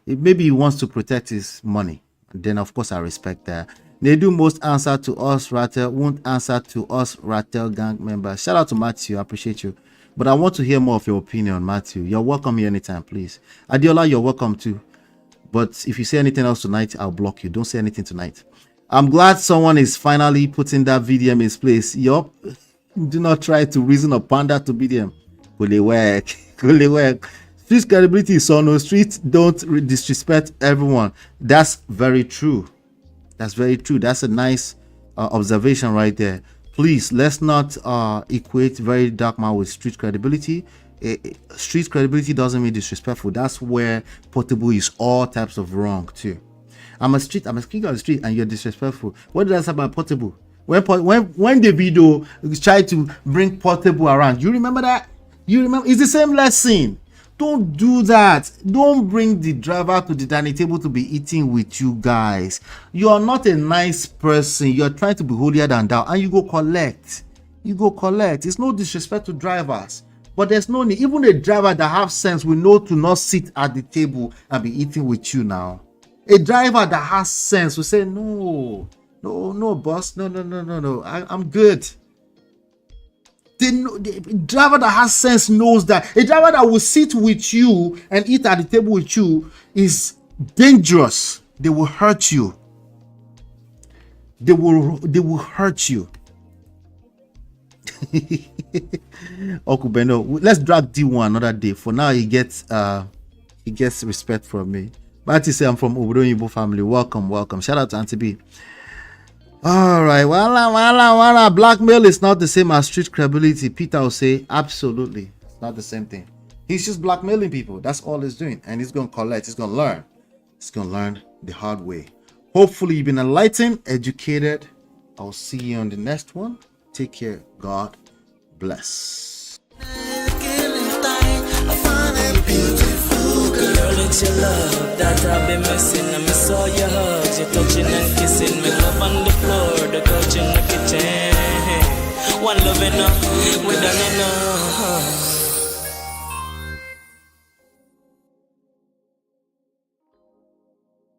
Maybe he wants to protect his money. Then of course I respect that. NEDU most answer to us Rattel, won't answer to us Rattel gang members. Shout out to Matthew, I appreciate you. But I want to hear more of your opinion, Matthew. You're welcome here anytime, please. Adiola, you're welcome too. But if you say anything else tonight, I'll block you. Don't say anything tonight. I'm glad someone is finally putting that VDM in its place. Yup. Do not try to reason or pander to VDM. Will it work? Will it work? Street credibility is on no street. Don't disrespect everyone. That's very true. That's very true. That's a nice observation right there. Please, let's not equate VeryDarkMan with street credibility. Street credibility doesn't mean disrespectful. That's where Portable is all types of wrong too. I'm a king on the street and you're disrespectful. What did I say about Portable? When the video tried to bring Portable around, you remember that? You remember? It's the same lesson. Don't do that. Don't bring the driver to the dining table to be eating with you guys. You are not a nice person. You are trying to be holier than thou, and you go collect. You go collect. It's no disrespect to drivers. But there's no need. Even a driver that have sense will know to not sit at the table and be eating with you now. A driver that has sense will say, no, boss. No. I'm good. The driver that has sense knows that. A driver that will sit with you and eat at the table with you is dangerous. They will hurt you. They will hurt you. Uncle Beno, let's drag DeeOne another day. For now, he gets respect from me. But he say I'm from Obodo family. Welcome. Shout out to Auntie B. All right, well, blackmail is not the same as street credibility. Peter will say absolutely, it's not the same thing. He's just blackmailing people. That's all he's doing, and he's gonna collect. He's gonna learn. He's gonna learn the hard way. Hopefully, you've been enlightened, educated. I'll see you on the next one. Take care. God bless. Girl, it's your love that I've been missing. I miss all your hugs, your touching and kissing. Me love on the floor, the couch in the kitchen. One love enough, we done enough.